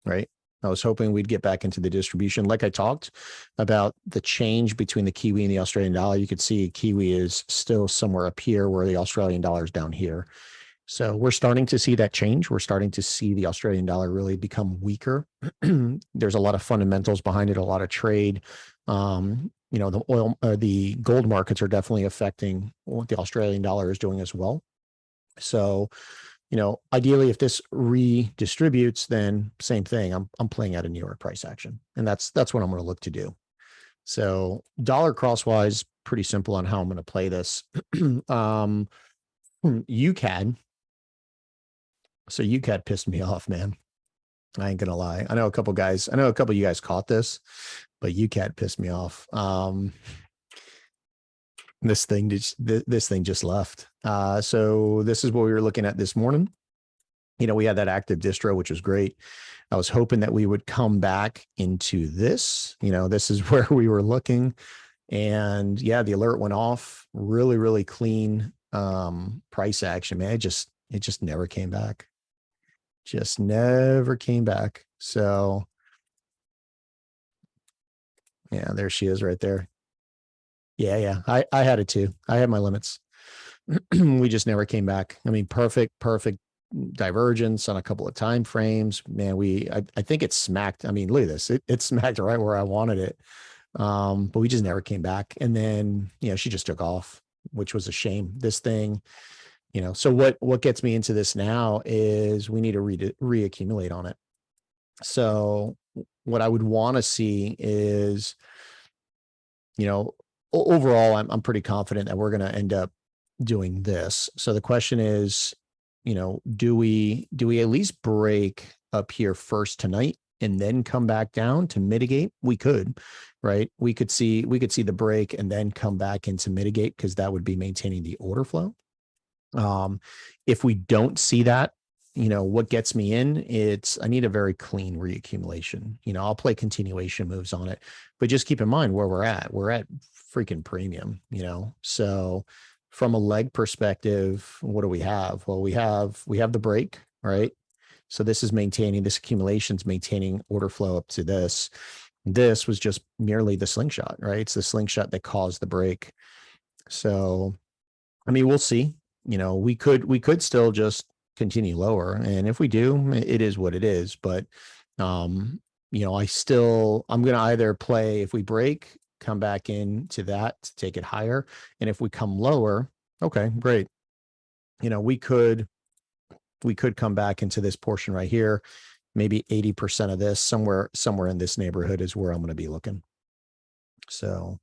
[SPEAKER 1] right? I was hoping we'd get back into the distribution. Like I talked about the change between the Kiwi and the Australian dollar, you could see Kiwi is still somewhere up here where the Australian dollar is down here. So we're starting to see that change. We're starting to see the Australian dollar really become weaker. There's a lot of fundamentals behind it, a lot of trade. The gold markets are definitely affecting what the Australian dollar is doing as well. So, ideally, if this redistributes, then same thing. I'm playing out a New York price action, and that's what I'm going to look to do. So, dollar crosswise, pretty simple on how I'm going to play this. UCAD. So UCAD pissed me off, man. I ain't gonna lie. I know a couple of you guys caught this, but UCAD pissed me off. This thing just left. So this is what we were looking at this morning. We had that active distro, which was great. I was hoping that we would come back into this. This is where we were looking. And yeah, the alert went off. Really, really clean price action, man. It just never came back. Just never came back. So yeah, there she is right there. Yeah. I had it too. I had my limits. We just never came back. I mean, perfect divergence on a couple of time frames. Man, I think it smacked. I mean, look at this. It smacked right where I wanted it. But we just never came back. And then, she just took off, which was a shame. This thing, so what gets me into this now is we need to reaccumulate on it. So what I would want to see is, overall, I'm pretty confident that we're going to end up doing this. So the question is, do we at least break up here first tonight and then come back down to mitigate? We could, right? We could see the break and then come back in to mitigate, because that would be maintaining the order flow. If we don't see that, what gets me in, I need a very clean reaccumulation. I'll play continuation moves on it, but just keep in mind where we're at. We're at freaking premium, so from a leg perspective, what do we have? Well, we have the break, right? So this accumulation's maintaining order flow up to this. This was just merely the slingshot, right? It's the slingshot that caused the break. So, I mean, we'll see. We could still just continue lower, and if we do, it is what it is. But I'm gonna either play, if we break, come back into that to take it higher, and if we come lower, okay, great. We could come back into this portion right here. Maybe 80% of this, somewhere in this neighborhood, is where I'm going to be looking. So,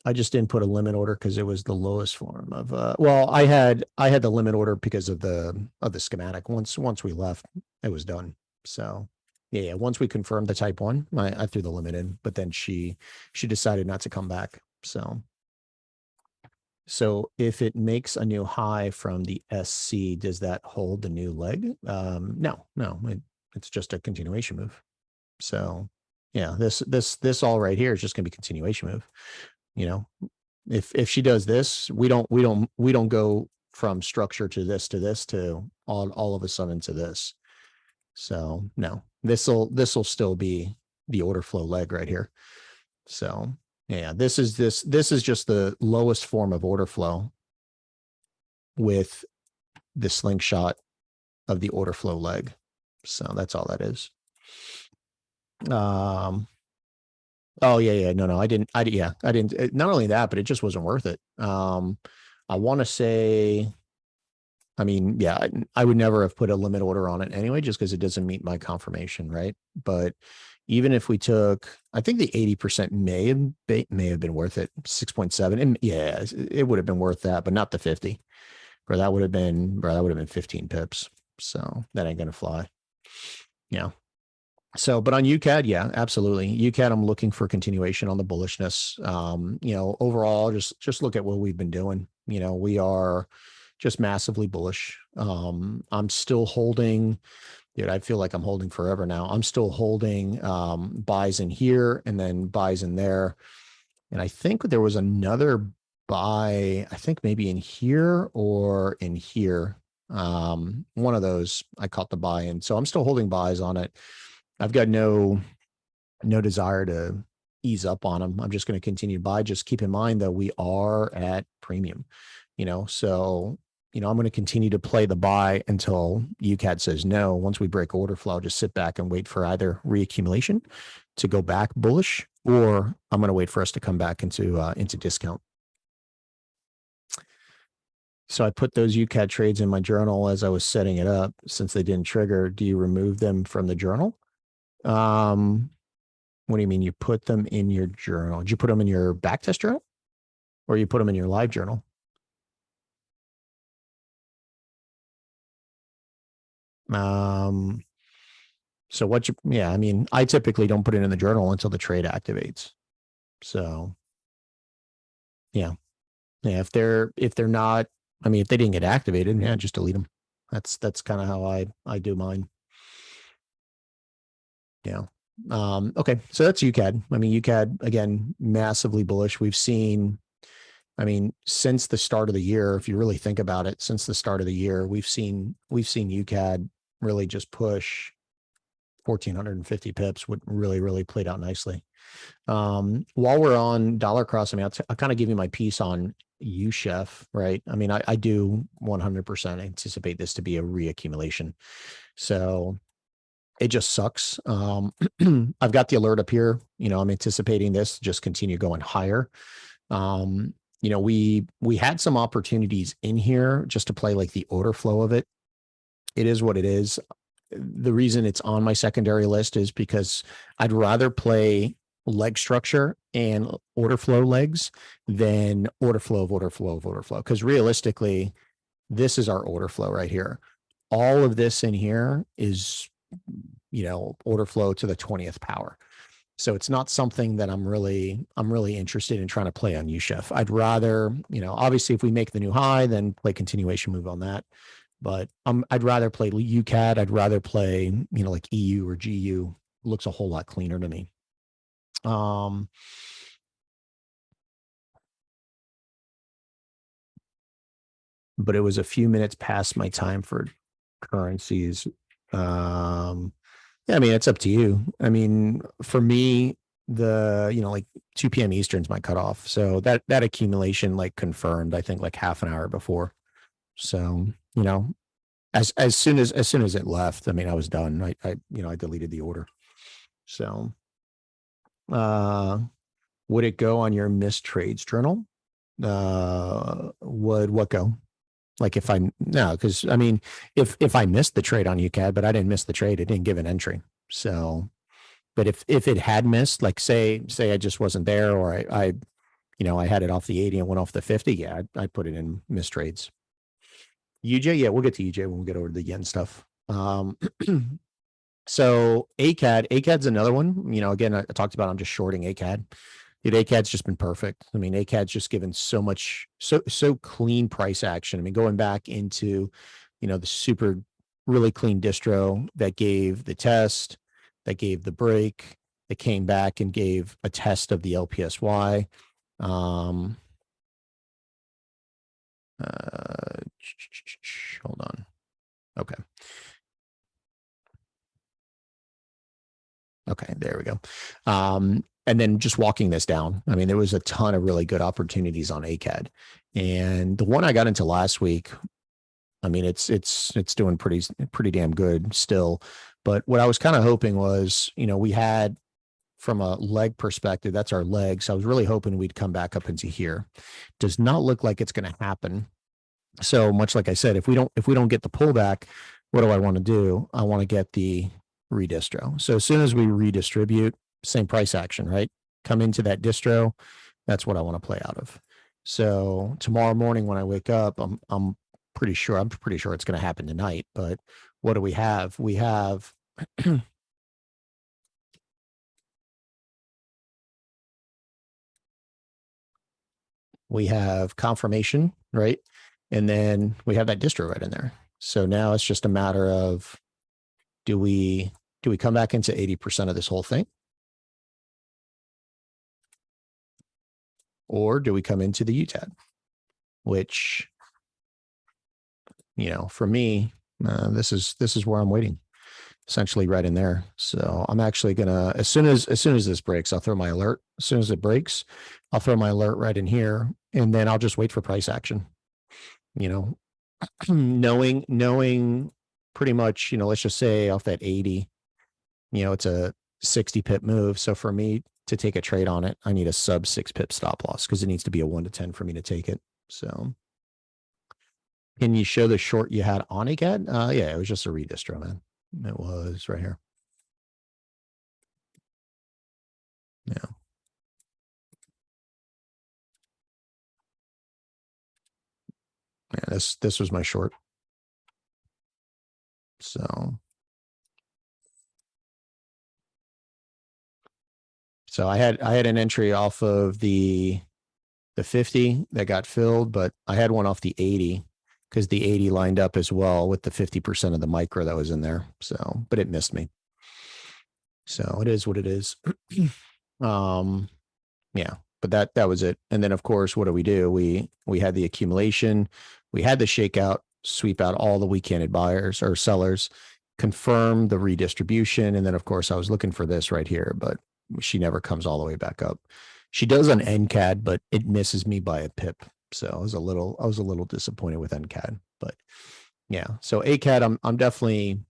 [SPEAKER 1] I just didn't put a limit order because it was the lowest form of, well, I had the limit order because of the schematic. Once we left, it was done. So yeah, once we confirmed the type 1, I threw the limit in, but then she decided not to come back. So if it makes a new high from the SC, does that hold the new leg? No, it's just a continuation move. So yeah, this all right here is just going to be continuation move. If she does this, we don't go from structure to this to all of a sudden to this. So no, this will still be the order flow leg right here. So yeah, this is just the lowest form of order flow with the slingshot of the order flow leg. So that's all that is. Oh yeah. No, I didn't. Not only that, but it just wasn't worth it. I want to say, I mean, yeah, I would never have put a limit order on it anyway, just because it doesn't meet my confirmation, right? But even if we took, I think the 80% may have been worth it, 6.7, and yeah, it would have been worth that, but not the 50. That would have been 15 pips. So that ain't gonna fly. Yeah. So, but on UCAD, yeah, absolutely. UCAD, I'm looking for continuation on the bullishness. Overall, just look at what we've been doing. We are just massively bullish. I'm still holding, dude, I feel like I'm holding forever now. I'm still holding buys in here and then buys in there. And I think there was another buy, I think maybe in here or in here. One of those I caught the buy in. So I'm still holding buys on it. I've got no desire to ease up on them. I'm just going to continue to buy. Just keep in mind that we are at premium, so, I'm going to continue to play the buy until UCAD says no. Once we break order flow, I'll just sit back and wait for either reaccumulation to go back bullish, or I'm going to wait for us to come back into discount. So I put those UCAD trades in my journal as I was setting it up. Since they didn't trigger, do you remove them from the journal? What do you mean you put them in your journal? Did you put them in your backtest journal, or you put them in your live journal? So I mean, I typically don't put it in the journal until the trade activates. So yeah. If they're not, I mean, if they didn't get activated, yeah, just delete them. That's kind of how I do mine. Yeah. Okay. So that's UCAD. I mean, UCAD, again, massively bullish. We've seen, I mean, since the start of the year, if you really think about it, since the start of the year, we've seen UCAD really just push 1,450 pips, would really played out nicely. While we're on dollar cross, I mean, I'll kind of give you my piece on UCHEF, right? I mean, I do 100% anticipate this to be a reaccumulation. So it just sucks. I've got the alert up here. I'm anticipating this to just continue going higher. We had some opportunities in here just to play like the order flow of it. It is what it is. The reason it's on my secondary list is because I'd rather play leg structure and order flow legs than order flow of order flow of order flow. Because realistically, this is our order flow right here. All of this in here is, order flow to the 20th power. So it's not something that I'm really interested in trying to play on UChef. I'd rather, obviously if we make the new high, then play continuation move on that. But I'd rather play UCAD. I'd rather play, like EU or GU. Looks a whole lot cleaner to me. But it was a few minutes past my time for currencies. Yeah, I mean, it's up to you. I mean, for me, like 2 p.m. Eastern's my cutoff. So that accumulation like confirmed, I think like half an hour before. So, as soon as it left, I mean, I was done. I deleted the order. So, would it go on your missed trades journal? Would what go? Like if no, because I mean, if I missed the trade on UCAD, but I didn't miss the trade, it didn't give an entry. So, but if it had missed, like say I just wasn't there, or I had it off the 80 and went off the 50, yeah, I'd put it in missed trades. UJ, yeah, we'll get to UJ when we get over to the yen stuff. So ACAD's another one. Again, I talked about I'm just shorting ACAD. Dude, ACAD's just been perfect. I mean, ACAD's just given so much, so clean price action. I mean, going back into, the super really clean distro that gave the test, that gave the break, that came back and gave a test of the LPSY. Hold on. Okay. Okay, there we go. And then just walking this down, I mean, there was a ton of really good opportunities on ACAD. And the one I got into last week, I mean, it's doing pretty damn good still. But what I was kind of hoping was, we had from a leg perspective, that's our leg. So I was really hoping we'd come back up into here. Does not look like it's going to happen. So much like I said, if we don't get the pullback, what do I want to do? I want to get the redistro. So as soon as we redistribute, same price action, right? Come into that distro. That's what I want to play out of. So tomorrow morning when I wake up, I'm pretty sure it's going to happen tonight. But what do we have? We have we have confirmation, right? And then we have that distro right in there. So now it's just a matter of do we come back into 80% of this whole thing? Or do we come into the UTAD? Which, for me, this is where I'm waiting, essentially right in there. So I'm actually gonna, as soon as this breaks, I'll throw my alert. As soon as it breaks, I'll throw my alert right in here, and then I'll just wait for price action. Knowing pretty much, let's just say off that 80, it's a 60 pip move. So for me to take a trade on it, I need a sub 6 pip stop loss because it needs to be a 1 to 10 for me to take it. So can you show the short you had on ACAD? Yeah, it was just a redistro, man. It was right here. Yeah. Yeah, this was my short. So I had an entry off of the 50 that got filled, but I had one off the 80 because the 80 lined up as well with the 50% of the micro that was in there. So, but it missed me. So it is what it is. Yeah, but that was it. And then of course, what do? We had the accumulation, we had the shakeout, sweep out all the weak-handed buyers or sellers, confirm the redistribution. And then of course I was looking for this right here, but she never comes all the way back up. She does on NCAD, but it misses me by a pip. So I was a little disappointed with NCAD, but yeah. So ACAD, I'm definitely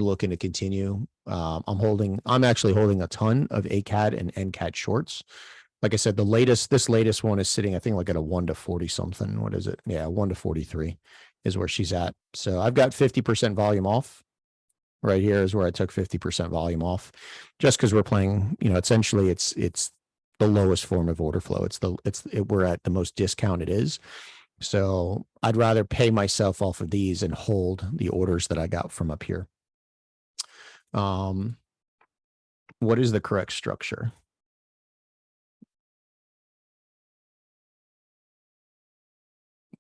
[SPEAKER 1] looking to continue. I'm actually holding a ton of ACAD and NCAD shorts. Like I said, this latest one is sitting, I think, like at a 1 to 40 something. What is it? Yeah, 1 to 43 is where she's at. So I've got 50% volume off. right here is where I took 50% volume off, just because we're playing, essentially it's the lowest form of order flow. We're at the most discount it is. So I'd rather pay myself off of these and hold the orders that I got from up here. What is the correct structure?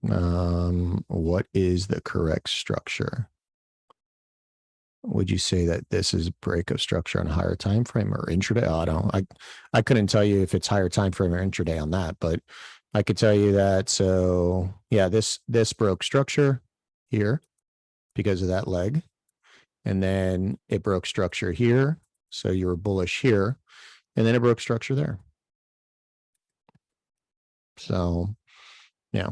[SPEAKER 1] What is the correct structure? Would you say that this is break of structure on a higher time frame or intraday? Oh, I couldn't tell you if it's higher time frame or intraday on that, but I could tell you that. So yeah, this broke structure here because of that leg, and then it broke structure here. So you were bullish here, and then it broke structure there. So yeah.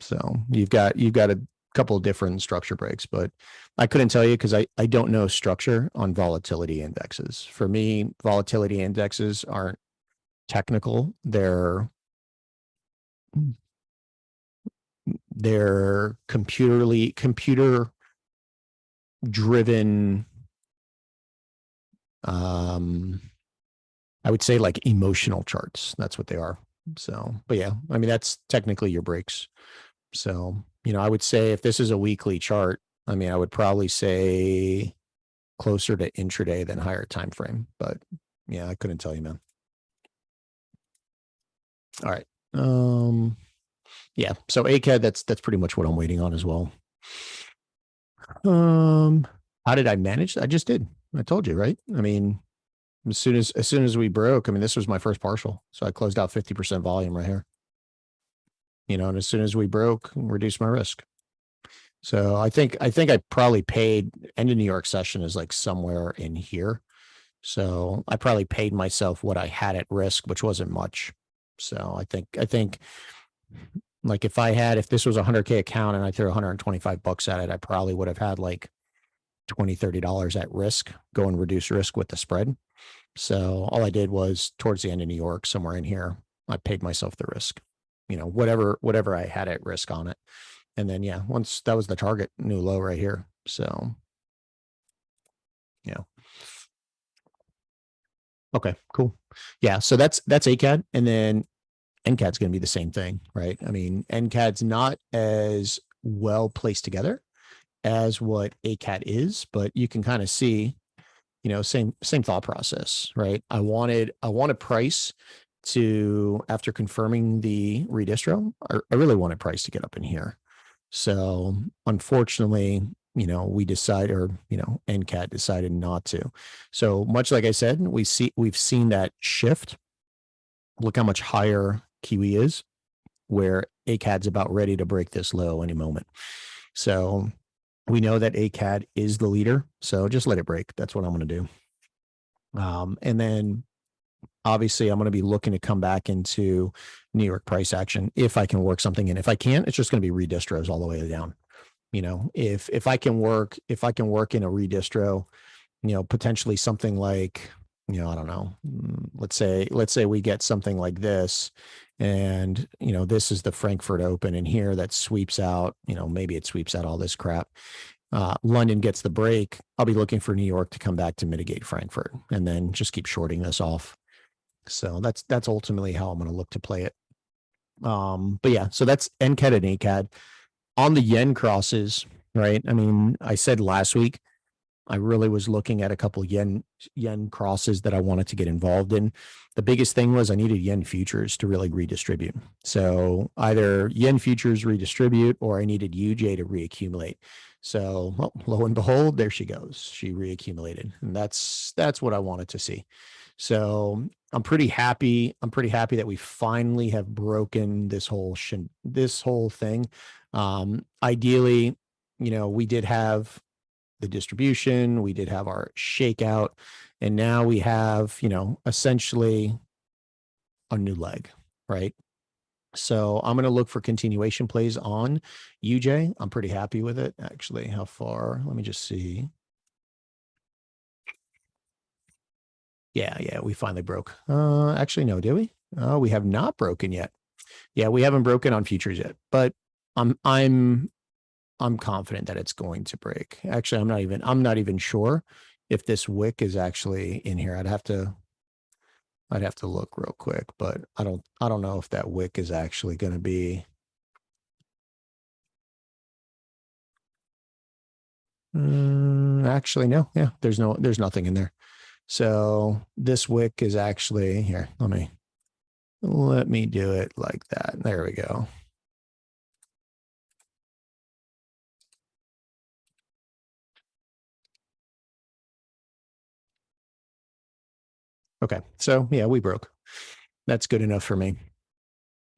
[SPEAKER 1] So you've got a couple of different structure breaks, but I couldn't tell you because I don't know structure on volatility indexes. For me, volatility indexes aren't technical. They're computer driven. I would say like emotional charts. That's what they are. So, but yeah, I mean, that's technically your breaks. So, I would say if this is a weekly chart, I mean, I would probably say closer to intraday than higher time frame. But yeah, I couldn't tell you, man. All right. Yeah. So ACAD, that's pretty much what I'm waiting on as well. How did I manage? I just did. I told you, right? I mean, as soon as we broke, I mean, this was my first partial, so I closed out 50% volume right here. And as soon as we broke, reduced my risk. So I think I probably paid end of New York session is like somewhere in here. So I probably paid myself what I had at risk, which wasn't much. So I think like if this was a 100K account and I threw 125 bucks at it, I probably would have had like $20, $30 at risk, go and reduce risk with the spread. So all I did was towards the end of New York, somewhere in here, I paid myself the risk, whatever I had at risk on it. And then, yeah, once that was the target, new low right here. So, yeah. Okay, cool. Yeah. So that's ACAD. And then NCAD's going to be the same thing, right? I mean, NCAD's not as well placed together as what ACAD is, but you can kind of see, same thought process, right? I wanted price to, after confirming the redistro, I really wanted price to get up in here. So unfortunately, we decide, or NCAD decided not to. So much like I said, we've seen that shift. Look how much higher Kiwi is, where ACAD's about ready to break this low any moment. So we know that ACAD is the leader. So just let it break. That's what I'm going to do. And then obviously I'm going to be looking to come back into New York price action if I can work something in. If I can't, it's just going to be redistros all the way down. If I can work in a redistro, potentially something like, I don't know, let's say we get something like this, and this is the Frankfurt Open, and here that sweeps out, maybe it sweeps out all this crap. London gets the break. I'll be looking for New York to come back to mitigate Frankfurt, and then just keep shorting this off. So that's ultimately how I'm going to look to play it. But yeah, so that's NCAD and ACAD. On the yen crosses, right? I mean, I said last week, I really was looking at a couple yen crosses that I wanted to get involved in. The biggest thing was I needed yen futures to really redistribute. So either yen futures redistribute, or I needed UJ to reaccumulate. So, well, lo and behold, there she goes. She reaccumulated, and that's what I wanted to see. So I'm pretty happy. I'm pretty happy that we finally have broken this whole thing. Ideally, we did have the distribution, we did have our shakeout, and now we have, essentially a new leg, right? So I'm going to look for continuation plays on UJ. I'm pretty happy with it. Actually, how far? Let me just see. Yeah, we finally broke. Actually, no, did we? We have not broken yet. Yeah, we haven't broken on futures yet, but I'm I'm confident that it's going to break. Actually, I'm not even sure if this wick is actually in here. I'd have to look real quick, but I don't know if that wick is actually going to be. Actually, no. Yeah, there's nothing in there. So this wick is actually here. Let me do it like that. There we go. Okay. So yeah, we broke. That's good enough for me.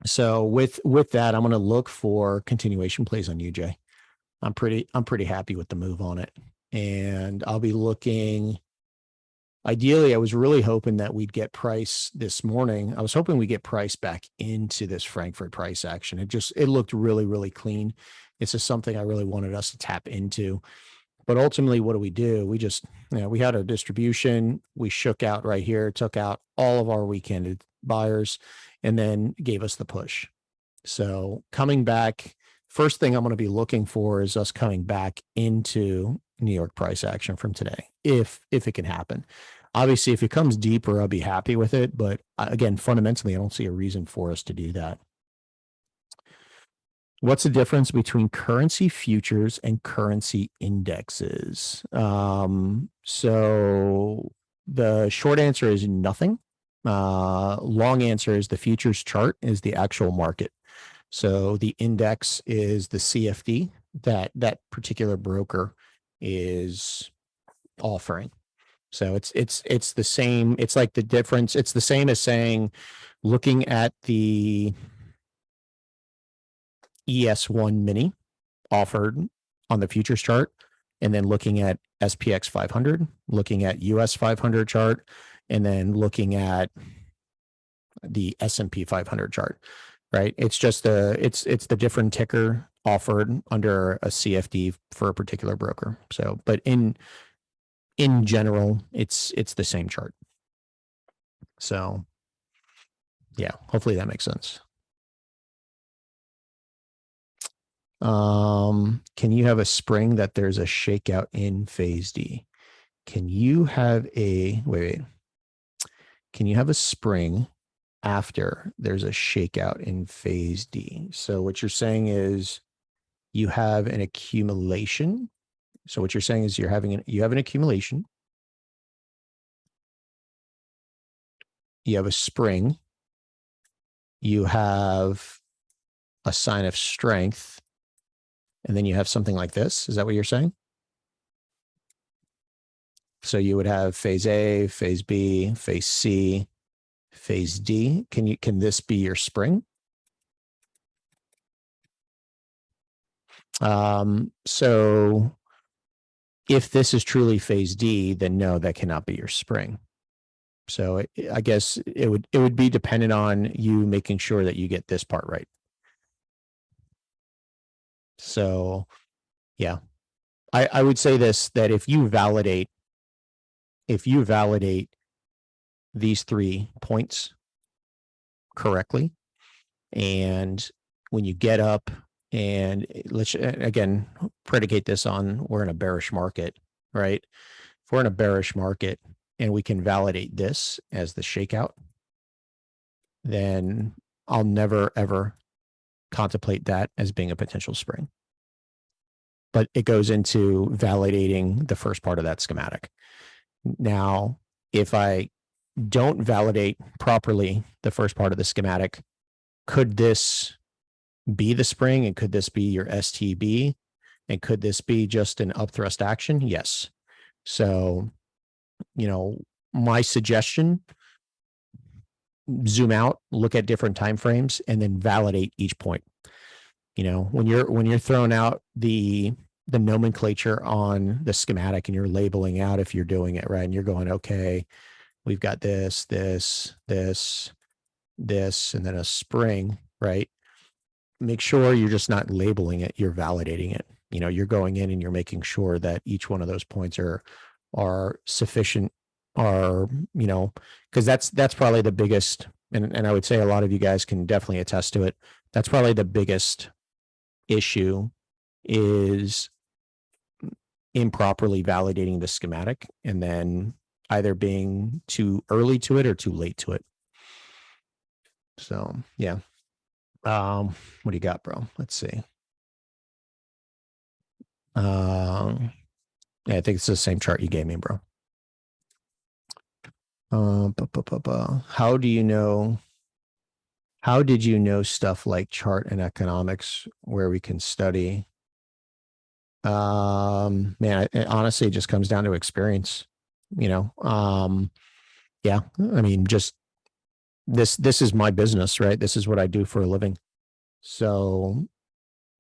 [SPEAKER 1] So with that, I'm going to look for continuation plays on UJ. I'm pretty happy with the move on it. And I'll be looking. Ideally, I was really hoping that we'd get price this morning. I was hoping we get price back into this Frankfurt price action. It looked really, really clean. It's just something I really wanted us to tap into. But ultimately, what do? We just, we had a distribution. We shook out right here, took out all of our weekended buyers, and then gave us the push. So coming back, first thing I'm going to be looking for is us coming back into New York price action from today, if it can happen. Obviously, if it comes deeper, I'll be happy with it. But again, fundamentally, I don't see a reason for us to do that. What's the difference between currency futures and currency indexes? So the short answer is nothing. Long answer is the futures chart is the actual market. So the index is the CFD that particular broker is offering. So it's the same. It's like the difference. It's the same as saying, looking at the ES1 mini offered on the futures chart, and then looking at SPX 500, looking at US 500 chart, and then looking at the S&P 500 chart, right? It's just it's the different ticker offered under a CFD for a particular broker. So, but in general, it's the same chart. So yeah, hopefully that makes sense. Can you have a spring that there's a shakeout in phase D? Can you have a wait? Can you have a spring after there's a shakeout in phase D? So what you're saying is you have an accumulation. So what you're saying is you have an accumulation. You have a spring. You have a sign of strength. And then you have something like this. Is that what you're saying? So you would have phase A, phase B, phase C, phase D. Can this be your spring? So if this is truly phase D, then no, that cannot be your spring. So I guess it would be dependent on you making sure that you get this part right. So yeah, I would say this, that if you validate these 3 points correctly, and when you get up, and let's again predicate this on we're in a bearish market, right? If we're in a bearish market and we can validate this as the shakeout, then I'll never ever contemplate that as being a potential spring. But it goes into validating the first part of that schematic. Now, if I don't validate properly the first part of the schematic, could this be the spring, and could this be your STB, and could this be just an upthrust action? Yes. So, my suggestion, zoom out, look at different time frames, and then validate each point. When you're throwing out the nomenclature on the schematic and you're labeling out if you're doing it right, and you're going, okay, we've got this, and then a spring, right? Make sure you're just not labeling it, you're validating it. You're going in and you're making sure that each one of those points are sufficient, because that's probably the biggest, and I would say a lot of you guys can definitely attest to it. That's probably the biggest issue is improperly validating the schematic and then either being too early to it or too late to it. So yeah. What do you got, bro? Let's see. Yeah, I think it's the same chart you gave me, bro. How do you know? How did you know stuff like chart and economics where we can study? Man, it honestly just comes down to experience, you know. Yeah, I mean, just this is my business, right? This is what I do for a living. So,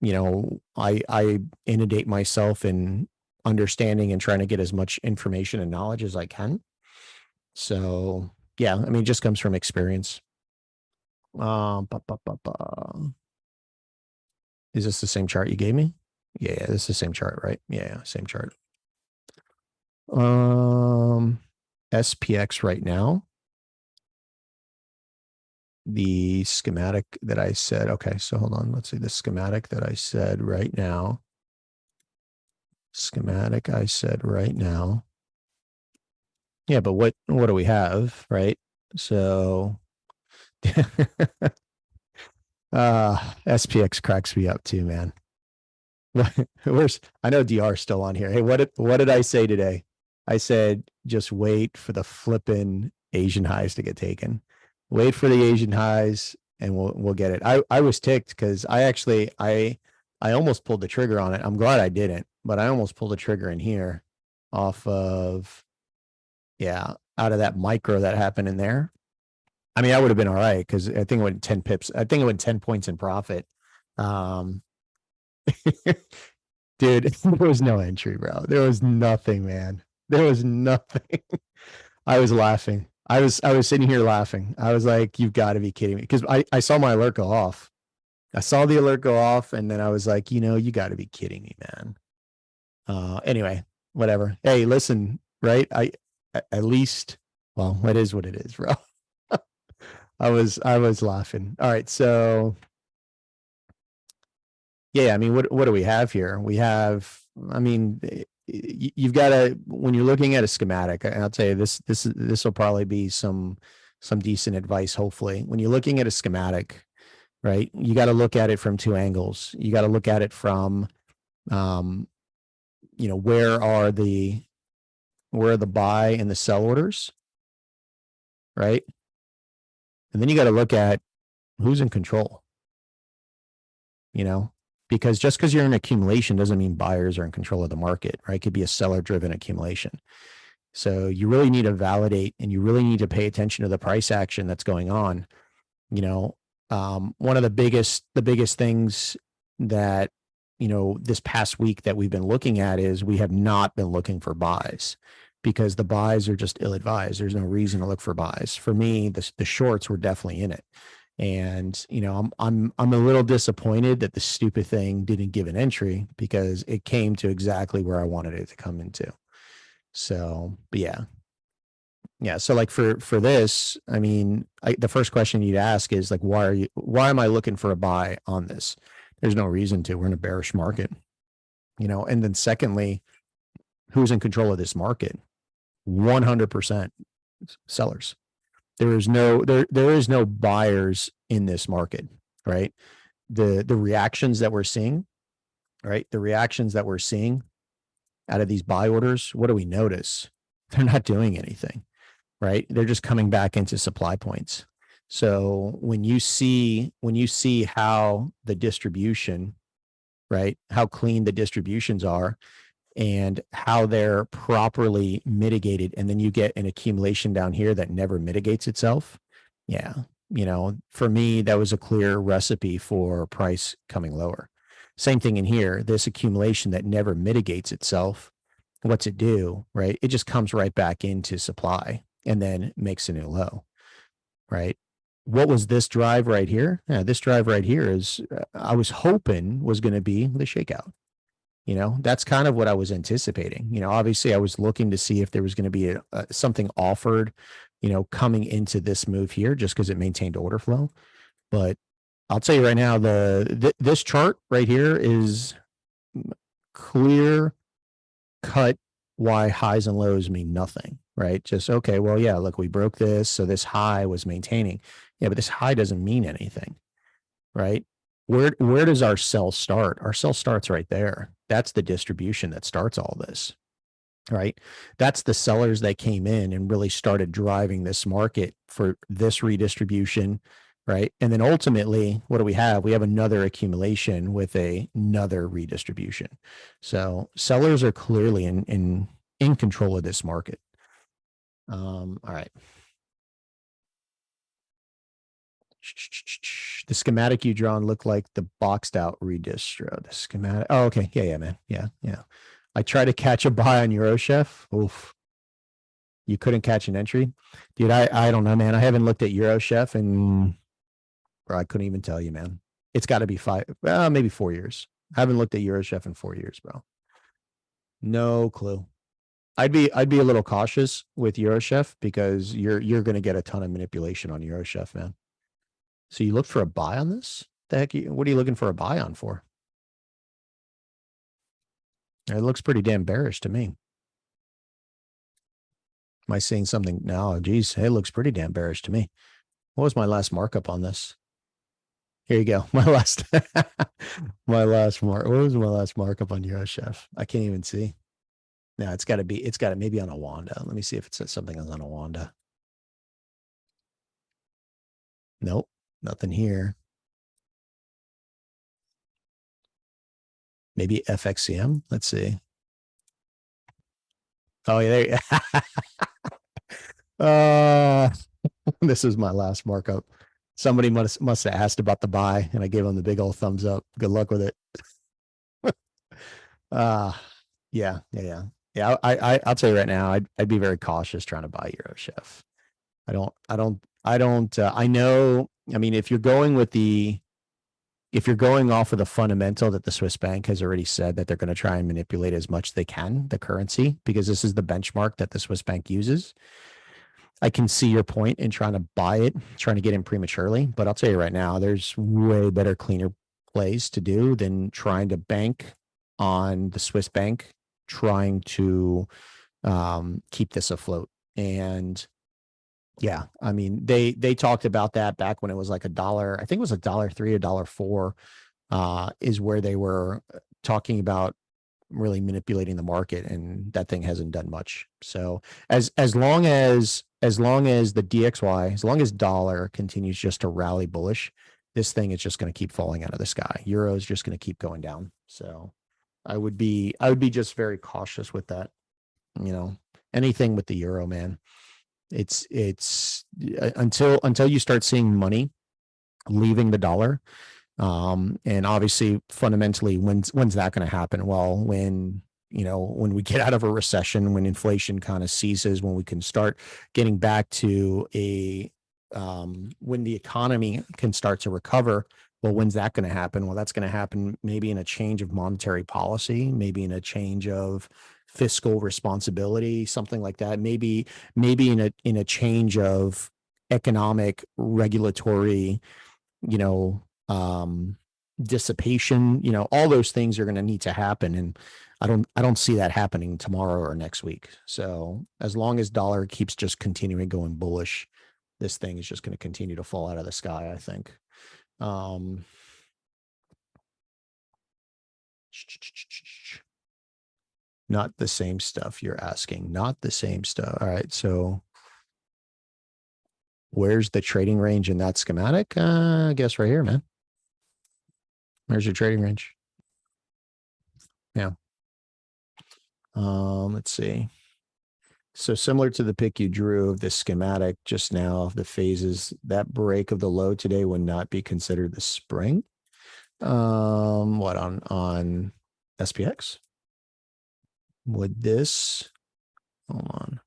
[SPEAKER 1] you know, I inundate myself in understanding and trying to get as much information and knowledge as I can. So yeah, I mean, it just comes from experience. Is this the same chart you gave me? Yeah, this is the same chart, right? Yeah, same chart. SPX right now. The schematic that I said, okay, so hold on. Let's see the schematic that I said right now. Schematic I said right now. Yeah, but what do we have, right? So SPX cracks me up too, man. Where's I know DR still on here. Hey, what did I say today? I said just wait for the flippin' Asian highs to get taken. Wait for the Asian highs and we'll get it. I was ticked because I almost pulled the trigger on it. I'm glad I didn't, but I almost pulled the trigger in here off of out of that micro that happened in there. I mean, I would have been all right because I think it went 10 pips. I think it went 10 points in profit. Dude, there was no entry, bro. There was nothing, man. There was nothing. I was laughing. I was sitting here laughing. I was like, you've got to be kidding me. Because I saw my alert go off. I saw the alert go off, and then I was like, you got to be kidding me, man. Anyway, whatever. Hey, listen, right? I at least, well, it is what it is, bro. I was laughing. All right, so yeah, I mean, what do we have here? We have, I mean, you've got to, when you're looking at a schematic, I'll tell you this will probably be some decent advice. Hopefully, when you're looking at a schematic, right, you got to look at it from two angles. You got to look at it from, where are the buy and the sell orders, right? And then you got to look at who's in control, because just because you're in accumulation doesn't mean buyers are in control of the market, right? It could be a seller driven accumulation. So you really need to validate and you really need to pay attention to the price action that's going on. One of the biggest things that, this past week that we've been looking at is we have not been looking for buys because the buys are just ill-advised. There's no reason to look for buys. For me, the shorts were definitely in it. And, I'm a little disappointed that the stupid thing didn't give an entry because it came to exactly where I wanted it to come into. So, but yeah. So like for this, I mean, the first question you'd ask is like, why am I looking for a buy on this? There's no reason to. We're in a bearish market, and then secondly, who's in control of this market? 100% sellers. There is no buyers in this market, right? The reactions that we're seeing, right? The reactions that we're seeing out of these buy orders, what do we notice? They're not doing anything, right? They're just coming back into supply points. So when you see how the distribution, right? How clean the distributions are, and how they're properly mitigated. And then you get an accumulation down here that never mitigates itself. Yeah. For me, that was a clear recipe for price coming lower. Same thing in here, this accumulation that never mitigates itself. What's it do, right? It just comes right back into supply and then makes a new low, right? What was this drive right here? Yeah, this drive right here is, I was hoping was going to be the shakeout. That's kind of what I was anticipating. Obviously I was looking to see if there was going to be something offered, coming into this move here just because it maintained order flow. But I'll tell you right now, this chart right here is clear cut why highs and lows mean nothing, right? Just, okay, well, yeah, look, we broke this, so this high was maintaining. Yeah, but this high doesn't mean anything, right? Where does our sell start? Our sell starts right there. That's the distribution that starts all this, right? That's the sellers that came in and really started driving this market for this redistribution, right? And then ultimately, what do we have? We have another accumulation with another redistribution. So sellers are clearly in control of this market. All right. The schematic you drawn looked like the boxed out redistro. The schematic. Oh, okay. Yeah, man. Yeah. I tried to catch a buy on Eurochef. Oof. You couldn't catch an entry, dude. I don't know, man. I haven't looked at Eurochef and I couldn't even tell you, man. It's got to be maybe 4 years. I haven't looked at Eurochef in 4 years, bro. No clue. I'd be a little cautious with Eurochef because you're going to get a ton of manipulation on Eurochef, man. So you look for a buy on this? The heck? What are you looking for a buy on for? It looks pretty damn bearish to me. Am I seeing something now? Geez, it looks pretty damn bearish to me. What was my last markup on this? Here you go. What was my last markup on Eurochef? I can't even see. No, it's got to maybe on a Wanda. Let me see if it says something on a Wanda. Nope, nothing here. Maybe FXCM. Let's see. Oh, yeah. This is my last markup. Somebody must have asked about the buy, and I gave them the big old thumbs up. Good luck with it. Yeah. I'll tell you right now, I'd be very cautious trying to buy Eurochef. I know. I mean, if you're going off of the fundamental that the Swiss bank has already said that they're going to try and manipulate as much as they can the currency, because this is the benchmark that the Swiss bank uses. I can see your point in trying to buy it, trying to get in prematurely. But I'll tell you right now, there's way better, cleaner plays to do than trying to bank on the Swiss bank, trying to keep this afloat. And yeah, I mean, they talked about that back when it was like $1. I think it was $1.03, $1.04, is where they were talking about really manipulating the market, and that thing hasn't done much. So as long as the DXY, as long as dollar continues just to rally bullish, this thing is just going to keep falling out of the sky. Euro is just going to keep going down. So I would be just very cautious with that. You know, anything with the euro, man. It's until you start seeing money leaving the dollar. And obviously fundamentally, when's that going to happen? Well, when we get out of a recession, when inflation kind of ceases, when we can start getting back to when the economy can start to recover. Well, when's that going to happen? Well, that's going to happen maybe in a change of monetary policy, maybe in a change of fiscal responsibility, something like that. Maybe in a change of economic regulatory, dissipation, all those things are going to need to happen. And I don't see that happening tomorrow or next week. So as long as dollar keeps just continuing going bullish, this thing is just going to continue to fall out of the sky, I think. Not the same stuff you're asking. Not the same stuff. All right. So where's the trading range in that schematic? I guess right here, man. There's your trading range. Yeah. Let's see. So similar to the pick you drew of this schematic just now of the phases, that break of the low today would not be considered the spring. What on SPX? Would this, hold on,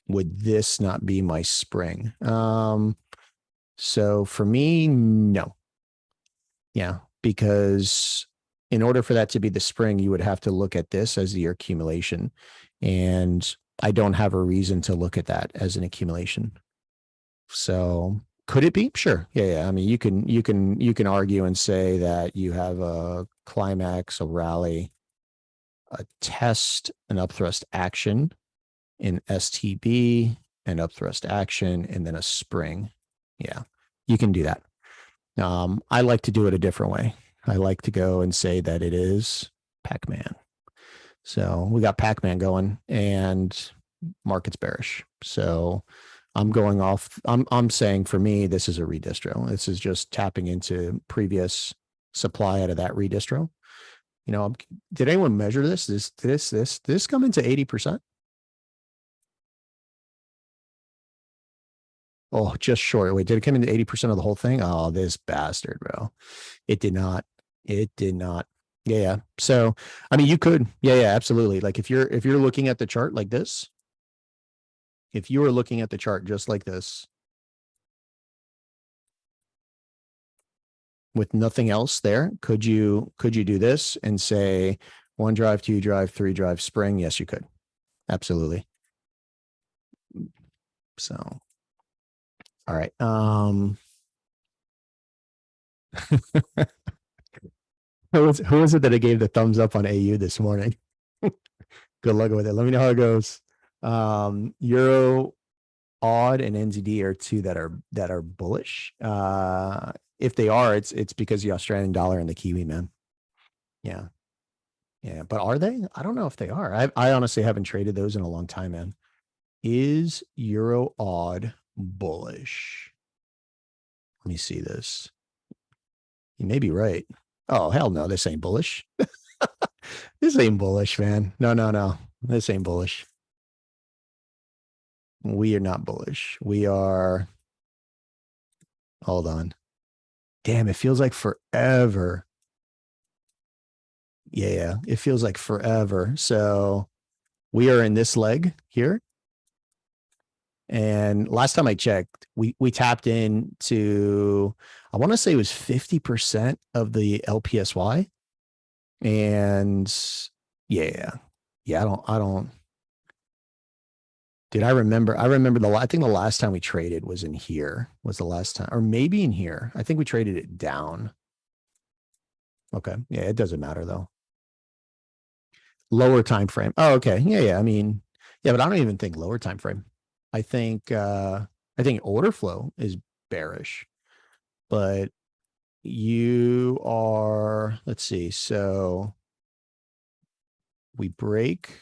[SPEAKER 1] would this not be my spring? So for me, no. Yeah, because in order for that to be the spring, you would have to look at this as the accumulation. And I don't have a reason to look at that as an accumulation. So could it be? Sure. Yeah. I mean, you can argue and say that you have a climax, a rally, a test, an upthrust action, an STB, an upthrust action, and then a spring. Yeah, you can do that. I like to do it a different way. I like to go and say that it is Pac-Man. So we got Pac-Man going, and market's bearish. So I'm going off. I'm saying for me, this is a redistro. This is just tapping into previous supply out of that redistro. Did anyone measure this? This come into 80%? Oh, just short. Wait, did it come into 80% of the whole thing? Oh, this bastard, bro. It did not. It did not. Yeah. So, I mean, you could. Yeah, absolutely. Like if you're looking at the chart like this, if you were looking at the chart just like this with nothing else there, could you do this and say one drive, two drive, three drive, spring? Yes, you could. Absolutely. So, all right. Who was it that I gave the thumbs up on AU this morning? Good luck with it. Let me know how it goes. Euro odd and NZD are two that are bullish. If they are, it's because the Australian dollar and the Kiwi, man. Yeah. Yeah. But are they? I don't know if they are. I honestly haven't traded those in a long time, man. Is Euro odd bullish? Let me see this. You may be right. Oh, hell no. This ain't bullish. This ain't bullish, man. No. This ain't bullish. We are not bullish. We are. Hold on. Damn, it feels like forever. Yeah, it feels like forever. So we are in this leg here. And last time I checked, we tapped into, I want to say it was 50% of the LPSY. And yeah. I don't. Did I remember? I think the last time we traded was in here, was the last time, or maybe in here. I think we traded it down. Okay. Yeah, it doesn't matter though. Lower time frame. Oh, okay. Yeah. I mean, yeah, but I don't even think lower time frame. I think order flow is bearish, but you are, let's see. So we break,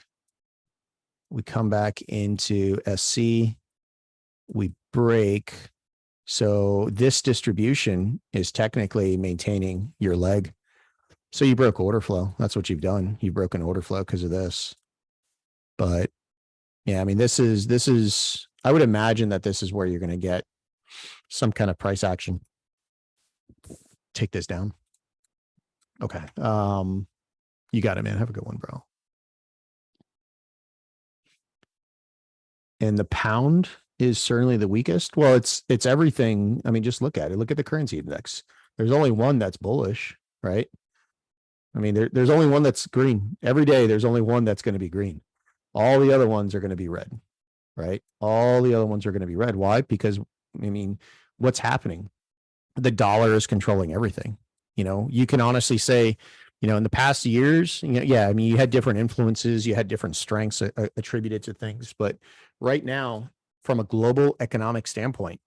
[SPEAKER 1] we come back into SC, we break. So this distribution is technically maintaining your leg. So you broke order flow. That's what you've done. You've broken order flow because of this. But yeah, I mean, this is, I would imagine that this is where you're going to get some kind of price action. Take this down. Okay. You got it, man. Have a good one, bro. And the pound is certainly the weakest. Well, it's everything. I mean, just look at it. Look at the currency index. There's only one that's bullish, right? I mean, there's only one that's green. Every day, there's only one that's going to be green. All the other ones are going to be red, right? All the other ones are going to be red. Why? Because, I mean, what's happening? The dollar is controlling everything. You can honestly say, in the past years, yeah, I mean, you had different influences, you had different strengths attributed to things. But right now, from a global economic standpoint,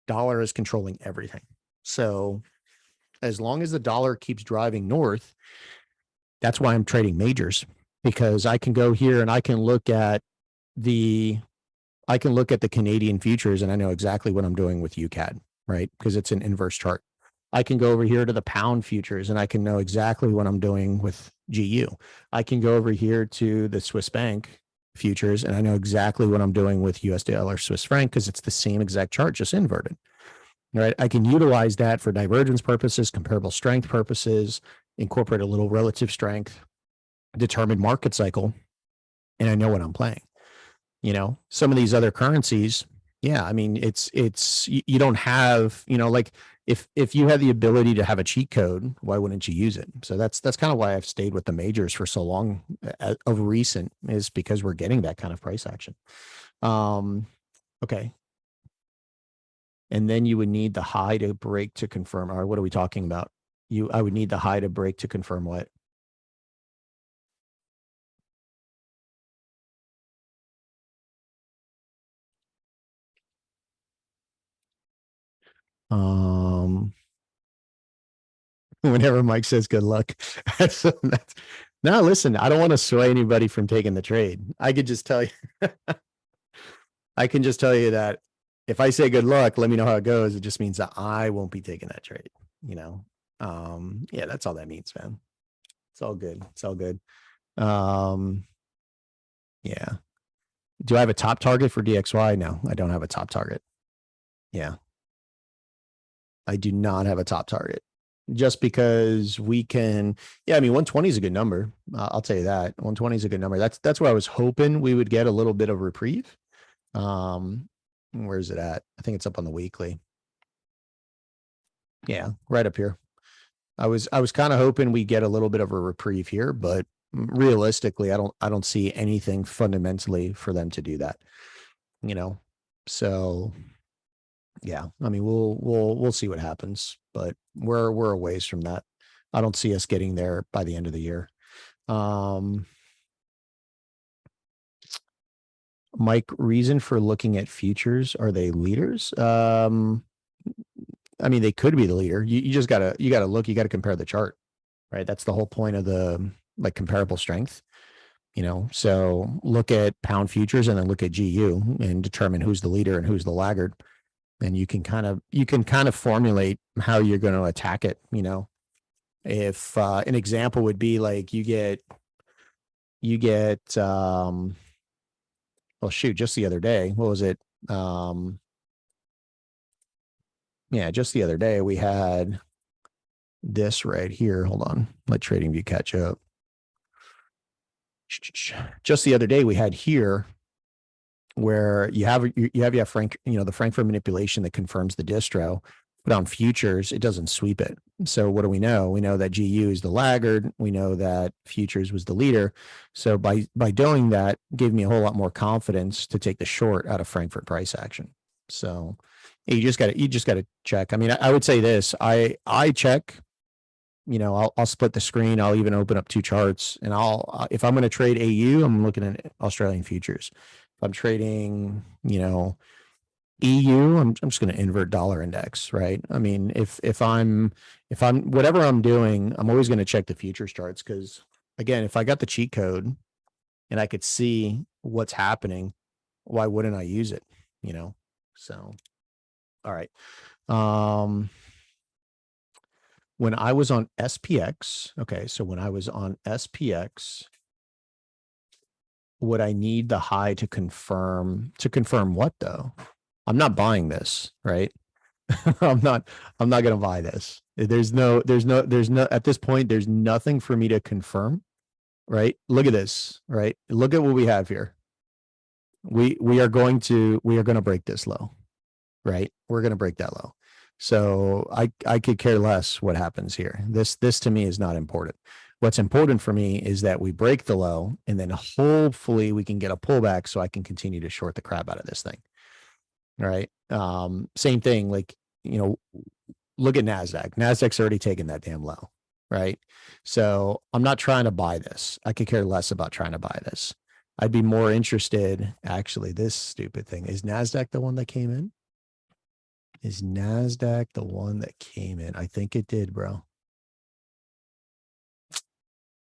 [SPEAKER 1] dollar is controlling everything. So as long as the dollar keeps driving north, that's why I'm trading majors, because I can go here and I can look at the Canadian futures and I know exactly what I'm doing with UCAD, right? Because it's an inverse chart. I can go over here to the pound futures and I can know exactly what I'm doing with GU. I can go over here to the Swiss bank futures and I know exactly what I'm doing with US dollar Swiss franc because it's the same exact chart, just inverted. Right? I can utilize that for divergence purposes, comparable strength purposes, incorporate a little relative strength, determine market cycle, and I know what I'm playing. Some of these other currencies, yeah, I mean, it's you don't have, like if you had the ability to have a cheat code, why wouldn't you use it? So that's kind of why I've stayed with the majors for so long of recent, is because we're getting that kind of price action. Okay. And then you would need the high to break to confirm. All right, what are we talking about? I would need the high to break to confirm what? Whenever Mike says good luck. No, listen, I don't want to sway anybody from taking the trade. I could just tell you, I can just tell you that if I say good luck, let me know how it goes. It just means that I won't be taking that trade, you know? Yeah, that's all that means, man. It's all good. It's all good. Yeah. Do I have a top target for DXY? No, I don't have a top target. Yeah. I do not have a top target, just because we can. Yeah, I mean, 120 is a good number. I'll tell you that 120 is a good number. That's where I was hoping we would get a little bit of reprieve. Where's it at? I think it's up on the weekly. Yeah, right up here. I was kind of hoping we get a little bit of a reprieve here, but realistically, I don't see anything fundamentally for them to do that. You know, so yeah, I mean, we'll see what happens, but we're a ways from that. I don't see us getting there by the end of the year. Mike, reason for looking at futures, are they leaders? I mean, they could be the leader. You just gotta look, you gotta compare the chart, right? That's the whole point of the like comparable strength, you know. So look at pound futures and then look at GU and determine who's the leader and who's the laggard. And you can kind of formulate how you're going to attack it, you know. If an example would be like you get well, shoot, just the other day, what was it? Yeah, just the other day we had this right here. Hold on, let TradingView catch up. Just the other day we had here where you have Frank, you know, the Frankfurt manipulation that confirms the distro, but on futures it doesn't sweep it. So what do we know? We know that GU is the laggard. We know that futures was the leader. So by doing that, gave me a whole lot more confidence to take the short out of Frankfurt price action. So you just got to check. I mean, I would say this. I check. You know, I'll split the screen. I'll even open up two charts, and if I'm going to trade AU, I'm looking at Australian futures. If I'm trading, you know, EU, I'm just going to invert dollar index, right? I mean, if I'm whatever I'm doing, I'm always going to check the futures charts, because again, if I got the cheat code and I could see what's happening, why wouldn't I use it? You know, so all right. When I was on SPX, okay, so when I was on SPX, would I need the high to confirm what though? I'm not buying this, right? I'm not going to buy this. There's no at this point, there's nothing for me to confirm, right? Look at this, right? Look at what we have here. We are going to break this low, right? We're going to break that low. So I could care less what happens here. This to me is not important. What's important for me is that we break the low, and then hopefully we can get a pullback so I can continue to short the crap out of this thing. All right. Same thing, like, you know, look at NASDAQ. NASDAQ's already taken that damn low, right? So I'm not trying to buy this. I could care less about trying to buy this. I'd be more interested, actually, this stupid thing. Is NASDAQ the one that came in? Is NASDAQ the one that came in? I think it did, bro.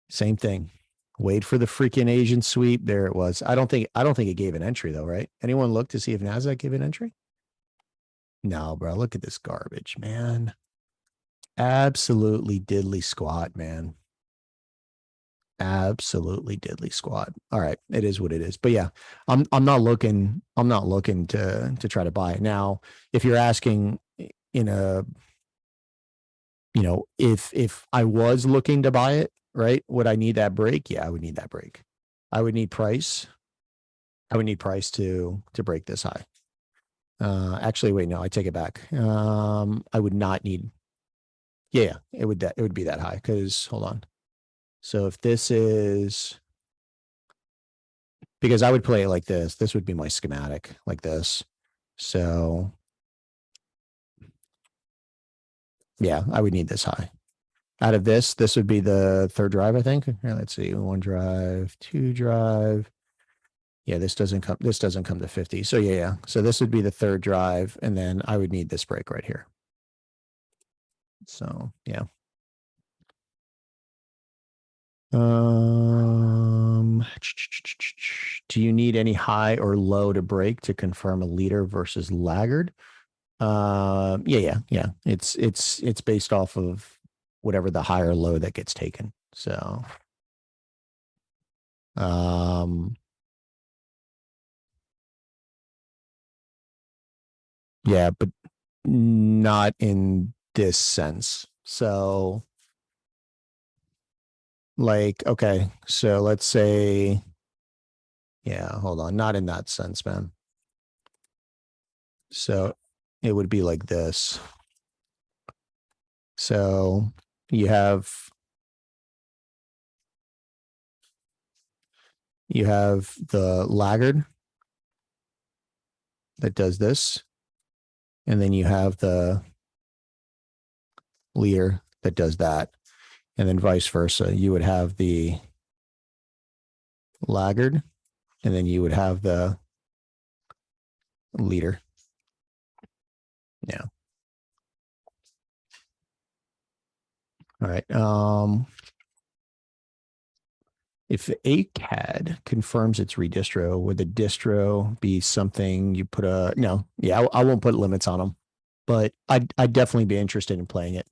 [SPEAKER 1] Same thing. Wait for the freaking Asian sweep. There it was. I don't think it gave an entry though, right? Anyone look to see if NASDAQ gave an entry? No, bro. Look at this garbage, man. Absolutely diddly squat, man. Absolutely diddly squat. All right, it is what it is. But yeah, I'm not looking to try to buy it. Now, if you're asking in a, you know, if I was looking to buy it, right? Would I need that break? Yeah, I would need that break. I would need price. I would need price to break this high. Actually, wait, no, I take it back. I would not need. Yeah, it would be that high because hold on. So if this is because I would play it like this. This would be my schematic like this. So yeah, I would need this high. Out of this would be the third drive, I think. Here, let's see, one drive, two drive. Yeah, this doesn't come to 50. So yeah. So this would be the third drive, and then I would need this break right here. So yeah. Do you need any high or low to break to confirm a leader versus laggard? Yeah. It's based off of whatever the higher low that gets taken. So, um, yeah, but not in this sense. So, like, okay, so let's say, yeah, hold on, not in that sense, man. So it would be like this. So you have the laggard that does this, and then you have the leader that does that, and then vice versa. You would have the laggard, and then you would have the leader. Yeah. All right. If ACAD confirms its redistro, would the distro be something you put a no? Yeah, I won't put limits on them, but I'd definitely be interested in playing it.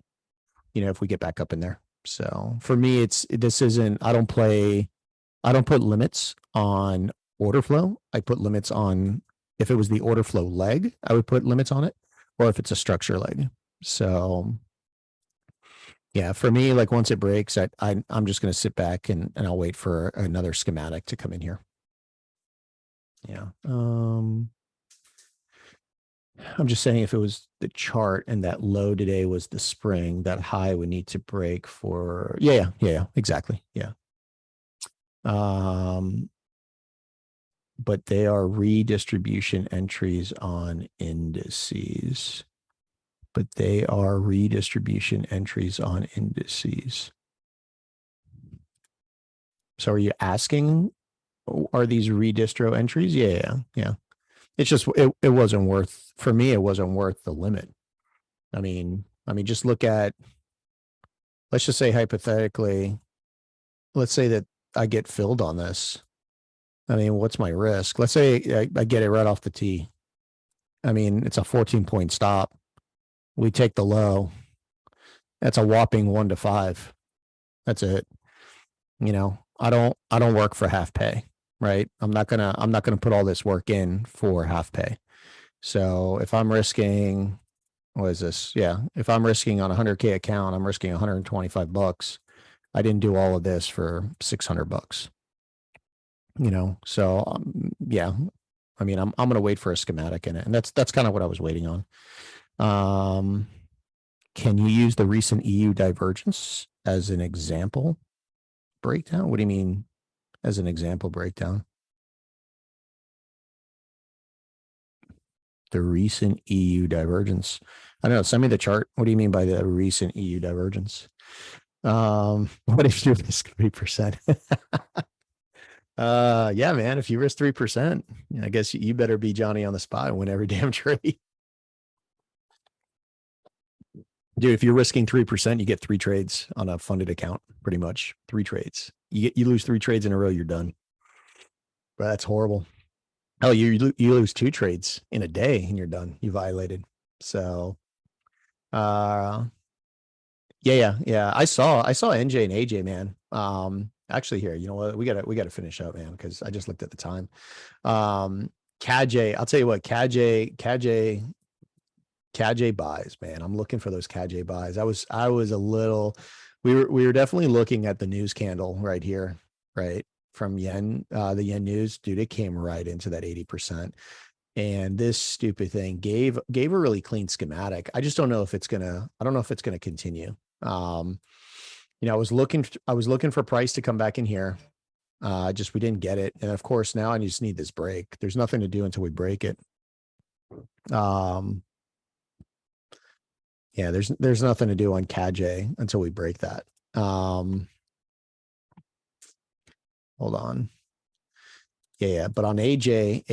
[SPEAKER 1] You know, if we get back up in there. So for me, this isn't. I don't put limits on order flow. I put limits on if it was the order flow leg, I would put limits on it, or if it's a structure leg. So yeah, for me, like once it breaks, I'm just going to sit back and I'll wait for another schematic to come in here. Yeah. I'm just saying if it was the chart and that low today was the spring, that high would need to break for yeah, exactly. Yeah. But they are redistribution entries on indices. But they are redistribution entries on indices. So are you asking, are these redistro entries? Yeah. It's just it wasn't worth for me. It wasn't worth the limit. I mean, just look at. Let's just say hypothetically, let's say that I get filled on this. I mean, what's my risk? Let's say I get it right off the tee. I mean, it's a 14-point stop. We take the low. That's a whopping 1-5. That's it. You know, I don't work for half pay, right? I'm not gonna put all this work in for half pay. So if I'm risking, what is this? Yeah, if I'm risking on a 100K account, I'm risking $125. I didn't do all of this for $600. You know, so yeah, I mean, I'm gonna wait for a schematic in it, and that's kind of what I was waiting on. Can you use the recent EU divergence as an example breakdown? What do you mean as an example breakdown? The recent EU divergence. I don't know. Send me the chart. What do you mean by the recent EU divergence? What if you risk 3%? Yeah, man. If you risk 3%, I guess you better be Johnny on the spot and win every damn trade. Dude, if you're risking 3%, you get 3 trades on a funded account, pretty much 3 trades. You lose 3 trades in a row, you're done. But that's horrible. Oh, you lose 2 trades in a day and you're done. You violated. So, uh, yeah. I saw NJ and AJ, man. Actually, here, you know what? We gotta finish up, man, because I just looked at the time. KJ, I'll tell you what, KJ buys, man. I'm looking for those KJ buys. I was a little. We were definitely looking at the news candle right here, right from yen, the yen news, dude. It came right into that 80%. And this stupid thing gave a really clean schematic. I just don't know if it's I don't know if it's gonna continue. I was looking for price to come back in here. Just we didn't get it. And of course, now I just need this break. There's nothing to do until we break it. Yeah, there's nothing to do on CAJ until we break that. Hold on. Yeah, but on AJ,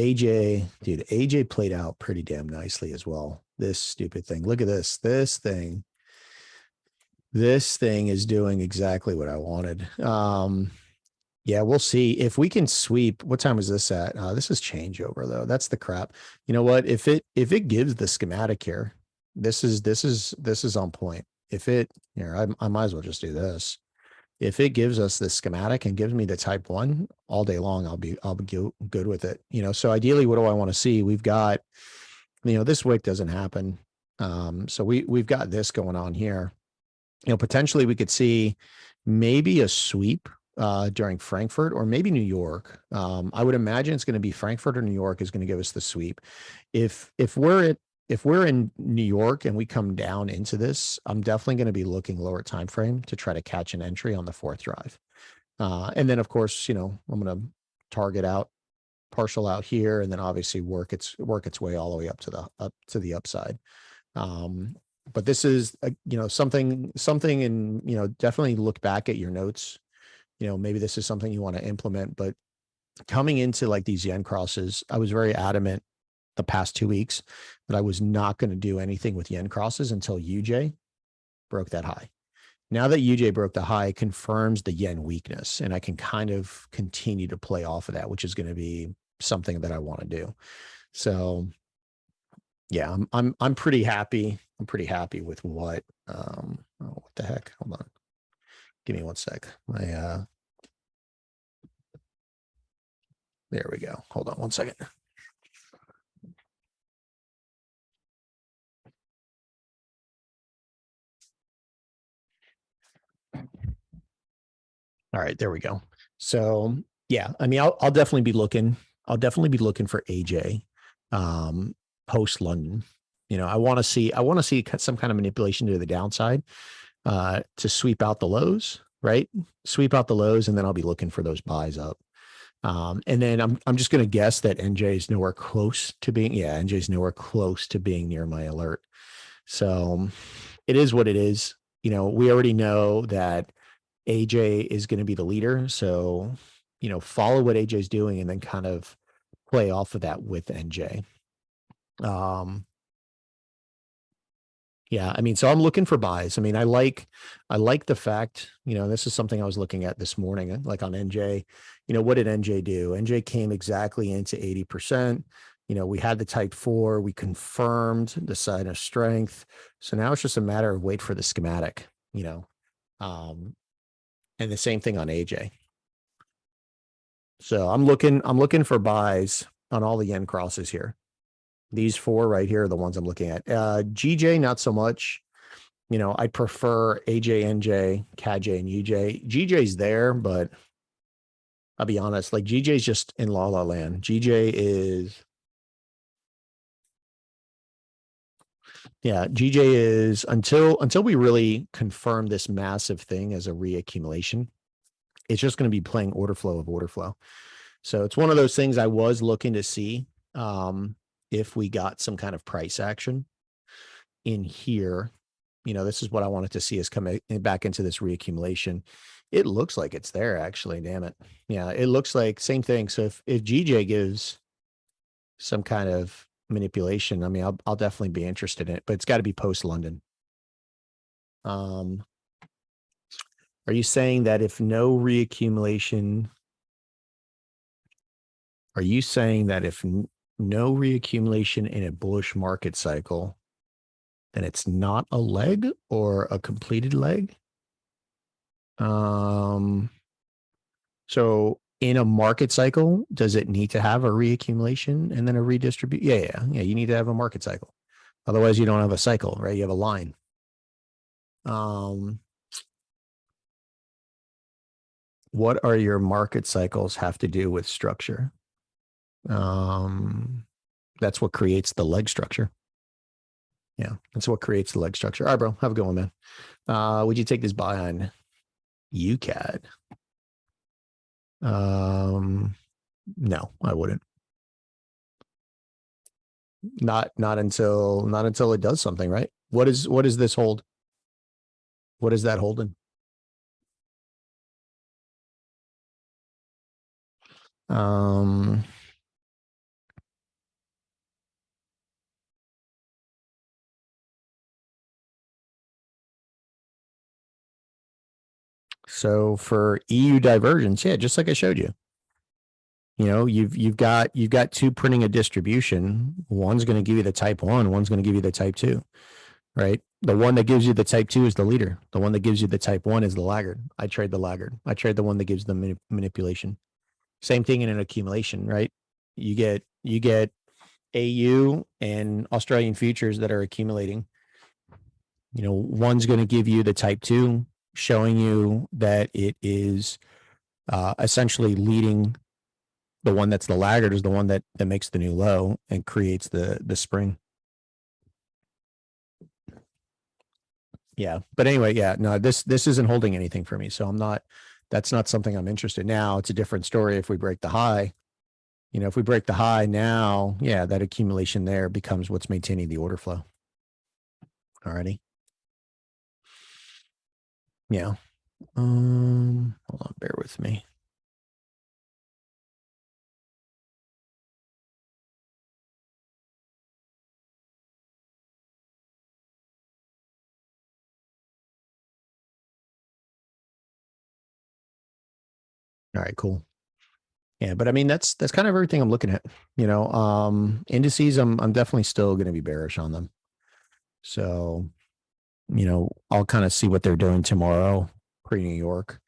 [SPEAKER 1] dude, AJ played out pretty damn nicely as well. This stupid thing. Look at this. This thing is doing exactly what I wanted. Yeah, we'll see if we can sweep. What time is this at? This is changeover though. That's the crap. You know what? If it gives the schematic here, this is on point. If it here, I might as well just do this. If it gives us the schematic and gives me the type 1 all day long, I'll be good with it. So ideally, what do I want to see? We've got, this wick doesn't happen. So we've got this going on here. Potentially we could see maybe a sweep during Frankfurt or maybe New York. I would imagine it's going to be Frankfurt or New York is going to give us the sweep. If we're in New York and we come down into this, I'm definitely going to be looking lower time frame to try to catch an entry on the 4th drive. And then of course, I'm going to target out, partial out here, and then obviously work its way all the way up to the upside. But this is something and definitely look back at your notes. Maybe this is something you want to implement. But coming into like these yen crosses, I was very adamant the past 2 weeks that I was not going to do anything with yen crosses until UJ broke that high. Now that UJ broke the high, confirms the yen weakness, and I can kind of continue to play off of that, which is going to be something that I want to do. So yeah, I'm pretty happy. I'm pretty happy with what what the heck? Hold on. Give me one sec. There we go. Hold on one second. All right, there we go. So yeah, I mean, I'll definitely be looking. I'll definitely be looking for AJ post London. I want to see some kind of manipulation to the downside to sweep out the lows, right? Sweep out the lows, and then I'll be looking for those buys up. And then I'm just going to guess that NJ is nowhere close to being. Yeah, NJ is nowhere close to being near my alert. So it is what it is. We already know that AJ is going to be the leader. So, follow what AJ is doing and then kind of play off of that with NJ. Yeah, I mean, so I'm looking for buys. I mean, I like the fact, this is something I was looking at this morning, like on NJ. What did NJ do? NJ came exactly into 80%. We had the type 4, we confirmed the sign of strength. So now it's just a matter of wait for the schematic, and the same thing on AJ. So I'm looking for buys on all the yen crosses here. These 4 right here are the ones I'm looking at. GJ, not so much. I prefer AJ, NJ, CAJ, and UJ. GJ's there, but I'll be honest, like GJ's just in la la land. GJ is, GJ is until we really confirm this massive thing as a reaccumulation, it's just going to be playing order flow of order flow. So it's one of those things I was looking to see if we got some kind of price action in here. This is what I wanted to see is come back into this reaccumulation. It looks like it's there, actually. Damn it. Yeah, it looks like same thing. So if GJ gives some kind of manipulation, I mean, I'll definitely be interested in it, but it's got to be post London. Are you saying that if no reaccumulation, are you saying that if no reaccumulation in a bullish market cycle, then it's not a leg or a completed leg? So in a market cycle, does it need to have a reaccumulation and then a redistribute? Yeah. You need to have a market cycle. Otherwise, you don't have a cycle, right? You have a line. What are your market cycles have to do with structure? That's what creates the leg structure. Yeah, that's what creates the leg structure. All right, bro. Have a good one, man. Would you take this buy on UCAD? No, I wouldn't. Not until it does something, right? What is this hold? What is that holding? Um, so for EU divergence, yeah, just like I showed you, you've got two printing a distribution. One's going to give you the type 1, one's going to give you the type 2, right? The one that gives you the type 2 is the leader. The one that gives you the type 1 is the laggard. I trade the laggard. I trade the one that gives the manipulation. Same thing in an accumulation, right? You get AU and Australian futures that are accumulating. One's going to give you the type 2, showing you that it is essentially leading. The one that's the laggard is the one that makes the new low and creates the spring. Yeah. But anyway, yeah, no, this isn't holding anything for me. So that's not something I'm interested in. Now. It's a different story if we break the high. If we break the high now, yeah, that accumulation there becomes what's maintaining the order flow. Alrighty. Yeah. Hold on, bear with me. All right, cool. Yeah, but I mean that's kind of everything I'm looking at. Indices, I'm definitely still going to be bearish on them. So, I'll kind of see what they're doing tomorrow pre-New York.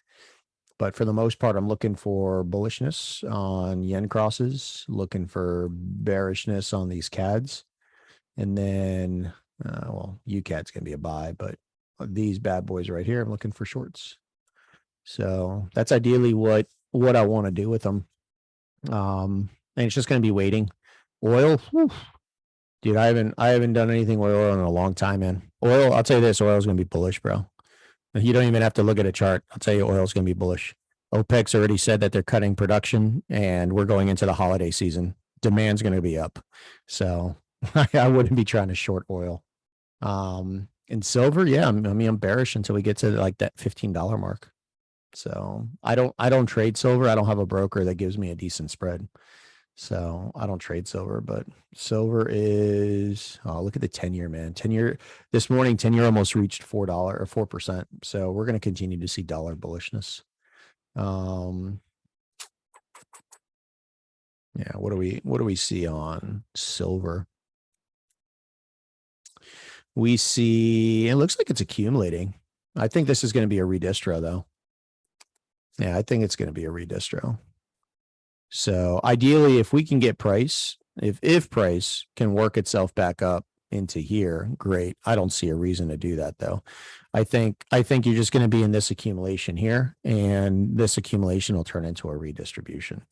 [SPEAKER 1] But for the most part, I'm looking for bullishness on yen crosses, looking for bearishness on these CADs. And then, UCAD's going to be a buy, but these bad boys right here, I'm looking for shorts. So that's ideally what I want to do with them. And it's just going to be waiting. Oil, whew, dude, I haven't done anything with oil in a long time, man. Oil, I'll tell you this, oil is going to be bullish, bro. You don't even have to look at a chart. I'll tell you, oil is going to be bullish. OPEC's already said that they're cutting production, and we're going into the holiday season. Demand's going to be up, so I wouldn't be trying to short oil. And silver, yeah, I'm bearish until we get to like that $15 mark. So I don't trade silver. I don't have a broker that gives me a decent spread. So I don't trade silver, but silver is, oh, look at the 10-year, man. 10-year this morning, 10-year almost reached $4 or 4%. So we're going to continue to see dollar bullishness. Yeah, what do we see on silver? We see, it looks like it's accumulating. I think this is going to be a redistro though. Yeah, I think it's going to be a redistro. So ideally, if we can get price, if price can work itself back up into here, great. I don't see a reason to do that though. I think you're just going to be in this accumulation here, and this accumulation will turn into a redistribution.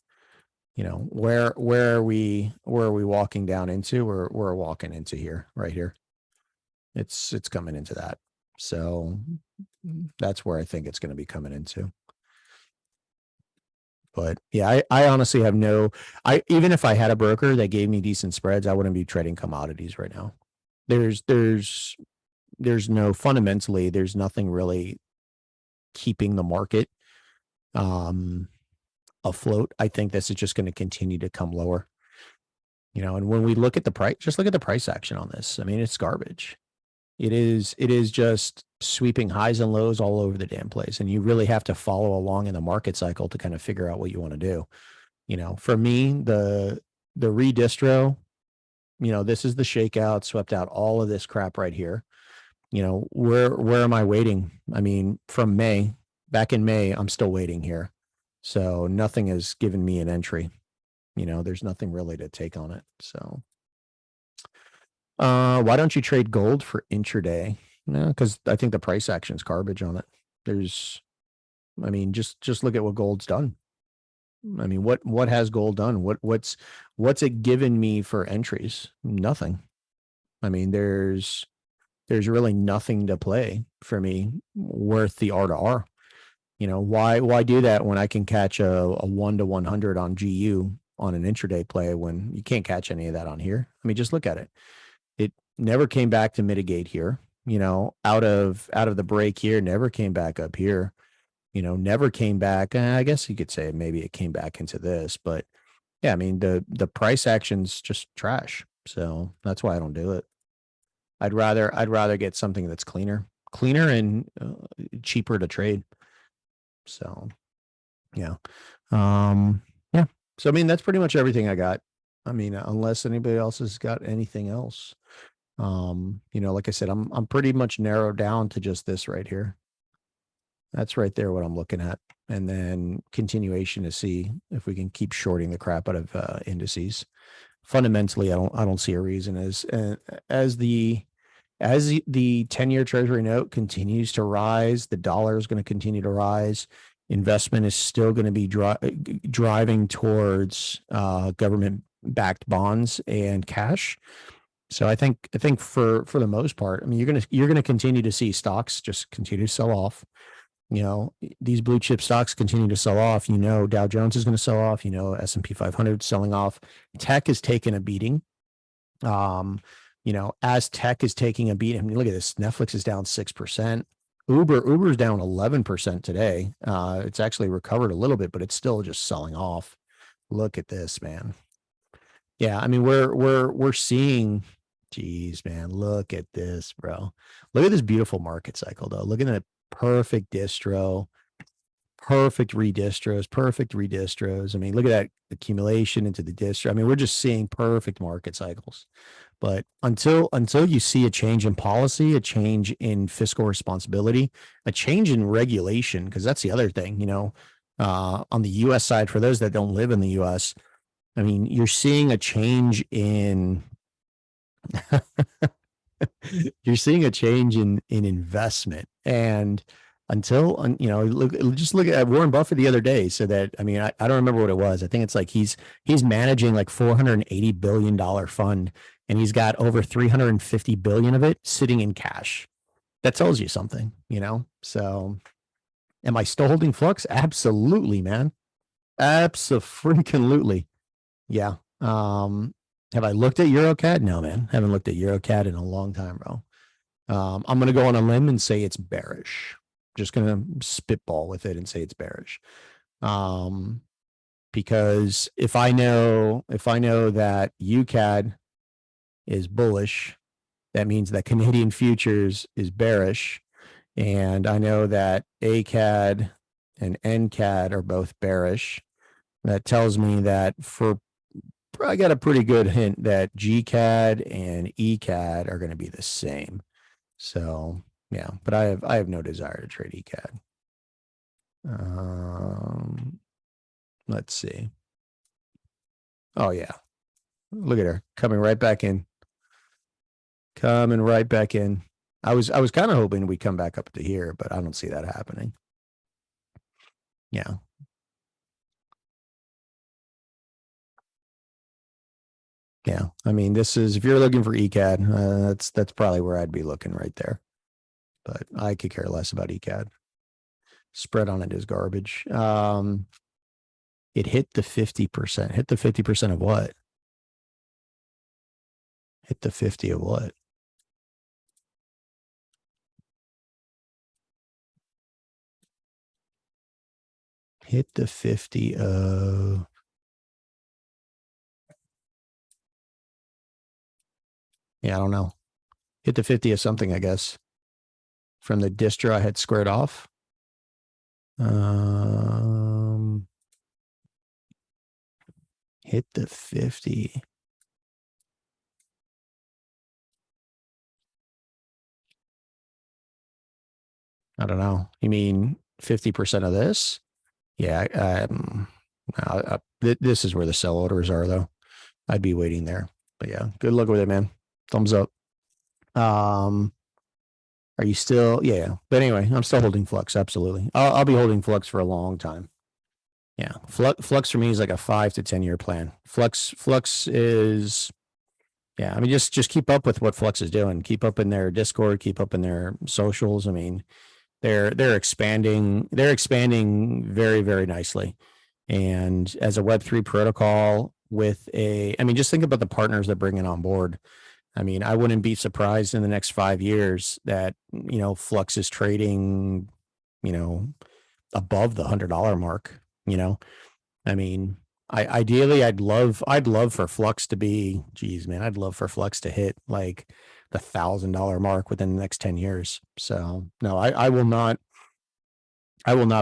[SPEAKER 1] Where are we walking down into? We're walking into here, right here. It's coming into that. So that's where I think it's going to be coming into. But yeah, I honestly have even if I had a broker that gave me decent spreads, I wouldn't be trading commodities right now. There's no fundamentally, there's nothing really keeping the market afloat. I think this is just going to continue to come lower. And when we look at the price, just look at the price action on this. I mean, it's garbage. It is just sweeping highs and lows all over the damn place. And you really have to follow along in the market cycle to kind of figure out what you want to do. For me, the redistro, this is the shakeout, swept out all of this crap right here. Where am I waiting? I mean, from back in May, I'm still waiting here. So nothing has given me an entry. There's nothing really to take on it. So why don't you trade gold for intraday? No, because I think the price action is garbage on it. Just look at what gold's done. I mean, what has gold done? What's it given me for entries? Nothing. I mean, there's really nothing to play for me worth the R to R. You know, why do that when I can catch a 1 to 100 on GU on an intraday play when you can't catch any of that on here? I mean, just look at it. It never came back to mitigate here. You know, out of the break here, never came back up here. You know, never came back. I guess you could say maybe it came back into this, but yeah, I mean the price action's just trash. So that's why I don't do it. I'd rather get something that's cleaner and cheaper to trade. So yeah, um, yeah. So I mean that's pretty much everything I got. I mean, unless anybody else has got anything else. You know, like I said, I'm pretty much narrowed down to just this right here. That's right there what I'm looking at, and then continuation to see if we can keep shorting the crap out of indices. Fundamentally, I don't see a reason as the as the 10-year treasury note continues to rise, the dollar is going to continue to rise. Investment is still going to be driving towards government backed bonds and cash. So I think for the most part, I mean you're gonna continue to see stocks just continue to sell off. You know, these blue chip stocks continue to sell off. You know, Dow Jones is going to sell off. You know, S&P 500 selling off. Tech is taking a beating. Um, you know, as tech is taking a beat, I mean, look at this. Netflix is down 6%. Uber's down 11% today. It's actually recovered a little bit, but it's still just selling off. Look at this, man. Yeah, I mean, we're seeing, geez, man, look at this, bro. Look at this beautiful market cycle, though. Look at that perfect distro, perfect redistros. I mean, look at that accumulation into the distro. I mean, we're just seeing perfect market cycles. But until you see a change in policy, a change in fiscal responsibility, a change in regulation, because that's the other thing, you know, on the U.S. side, for those that don't live in the U.S., I mean, you're seeing a change in you're seeing a change in investment. And you know, just look at Warren Buffett the other day said that, I mean, I don't remember what it was. I think it's like he's managing like $480 billion fund, and he's got over 350 billion of it sitting in cash. That tells you something, you know? So am I still holding Flux? Absolutely, man. Absolutely. Yeah. Have I looked at Eurocad? No, man. Haven't looked at Eurocad in a long time, bro. I'm going to go on a limb and say it's bearish. Just going to spitball with it and say it's bearish. Because if I know that UCAD is bullish, that means that Canadian futures is bearish. And I know that ACAD and NCAD are both bearish. That tells me that I got a pretty good hint that GCAD and ECAD are going to be the same. So yeah, but I have no desire to trade ECAD. Let's see. Oh yeah, look at her coming right back in. Coming right back in. I was kind of hoping we'd come back up to here, but I don't see that happening. Yeah. Yeah. I mean, this is, if you're looking for ECAD, that's probably where I'd be looking right there. But I could care less about ECAD. Spread on it is garbage. It hit the 50%. Hit the 50% of what? Hit the 50 of what? Hit the 50 of, yeah, I don't know. Hit the 50 of something, I guess. From the distro I had squared off. Hit the 50. I don't know. You mean 50% of this? Yeah. This is where the sell orders are, though. I'd be waiting there. But yeah, good luck with it, man. Thumbs up. Are you still? Yeah. But anyway, I'm still holding Flux. Absolutely. I'll be holding Flux for a long time. Yeah. Flux for me is like a 5 to 10 year plan. Flux is, yeah. I mean, just keep up with what Flux is doing. Keep up in their Discord, keep up in their socials. I mean, they're expanding, very, very nicely. And as a Web3 protocol with I mean, just think about the partners they're bringing on board. I mean, I wouldn't be surprised in the next 5 years that, Flux is trading, you know, above the $100 mark, you know, I mean, ideally I'd love for Flux to be, geez, man, I'd love for Flux to hit like the $1,000 mark within the next 10 years. So no, I will not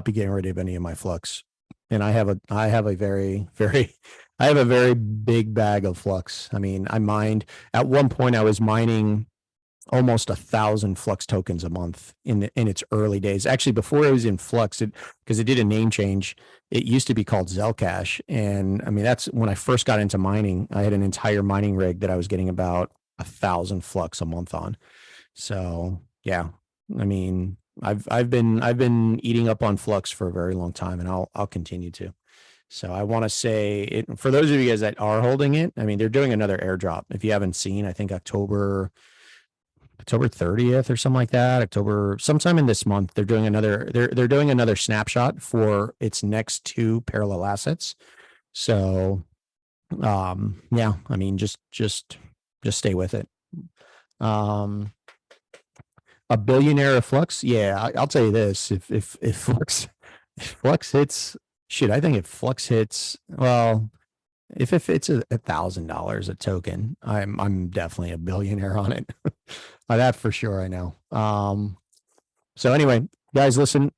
[SPEAKER 1] be getting rid of any of my Flux. And I have a very, very, I have a very big bag of Flux. I mean, I mined at one point I was mining almost 1,000 Flux tokens a month in its early days. Actually, before it was in Flux, because it did a name change. It used to be called Zellcash, and I mean that's when I first got into mining. I had an entire mining rig that I was getting about 1,000 Flux a month on. So yeah, I mean I've been eating up on Flux for a very long time, and I'll continue to. So I want to say it for those of you guys that are holding it. I mean, they're doing another airdrop. If you haven't seen, I think October 30th or something like that. October sometime in this month, they're doing another snapshot for its next two parallel assets. So yeah, I mean just stay with it. A billionaire of Flux, yeah, I'll tell you this: if Flux hits, shit, I think if Flux hits, well, if it's $1,000 a token, I'm definitely a billionaire on it. That for sure, I know. So anyway, guys, listen,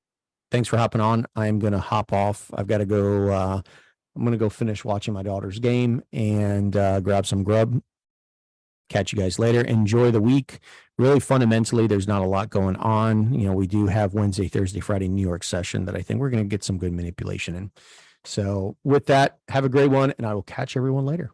[SPEAKER 1] thanks for hopping on. I'm gonna hop off. I've got to go. I'm gonna go finish watching my daughter's game and grab some grub. Catch you guys later. Enjoy the week. Really fundamentally, there's not a lot going on. We do have Wednesday, Thursday, Friday, New York session that I think we're going to get some good manipulation in. So with that, have a great one, and I will catch everyone later.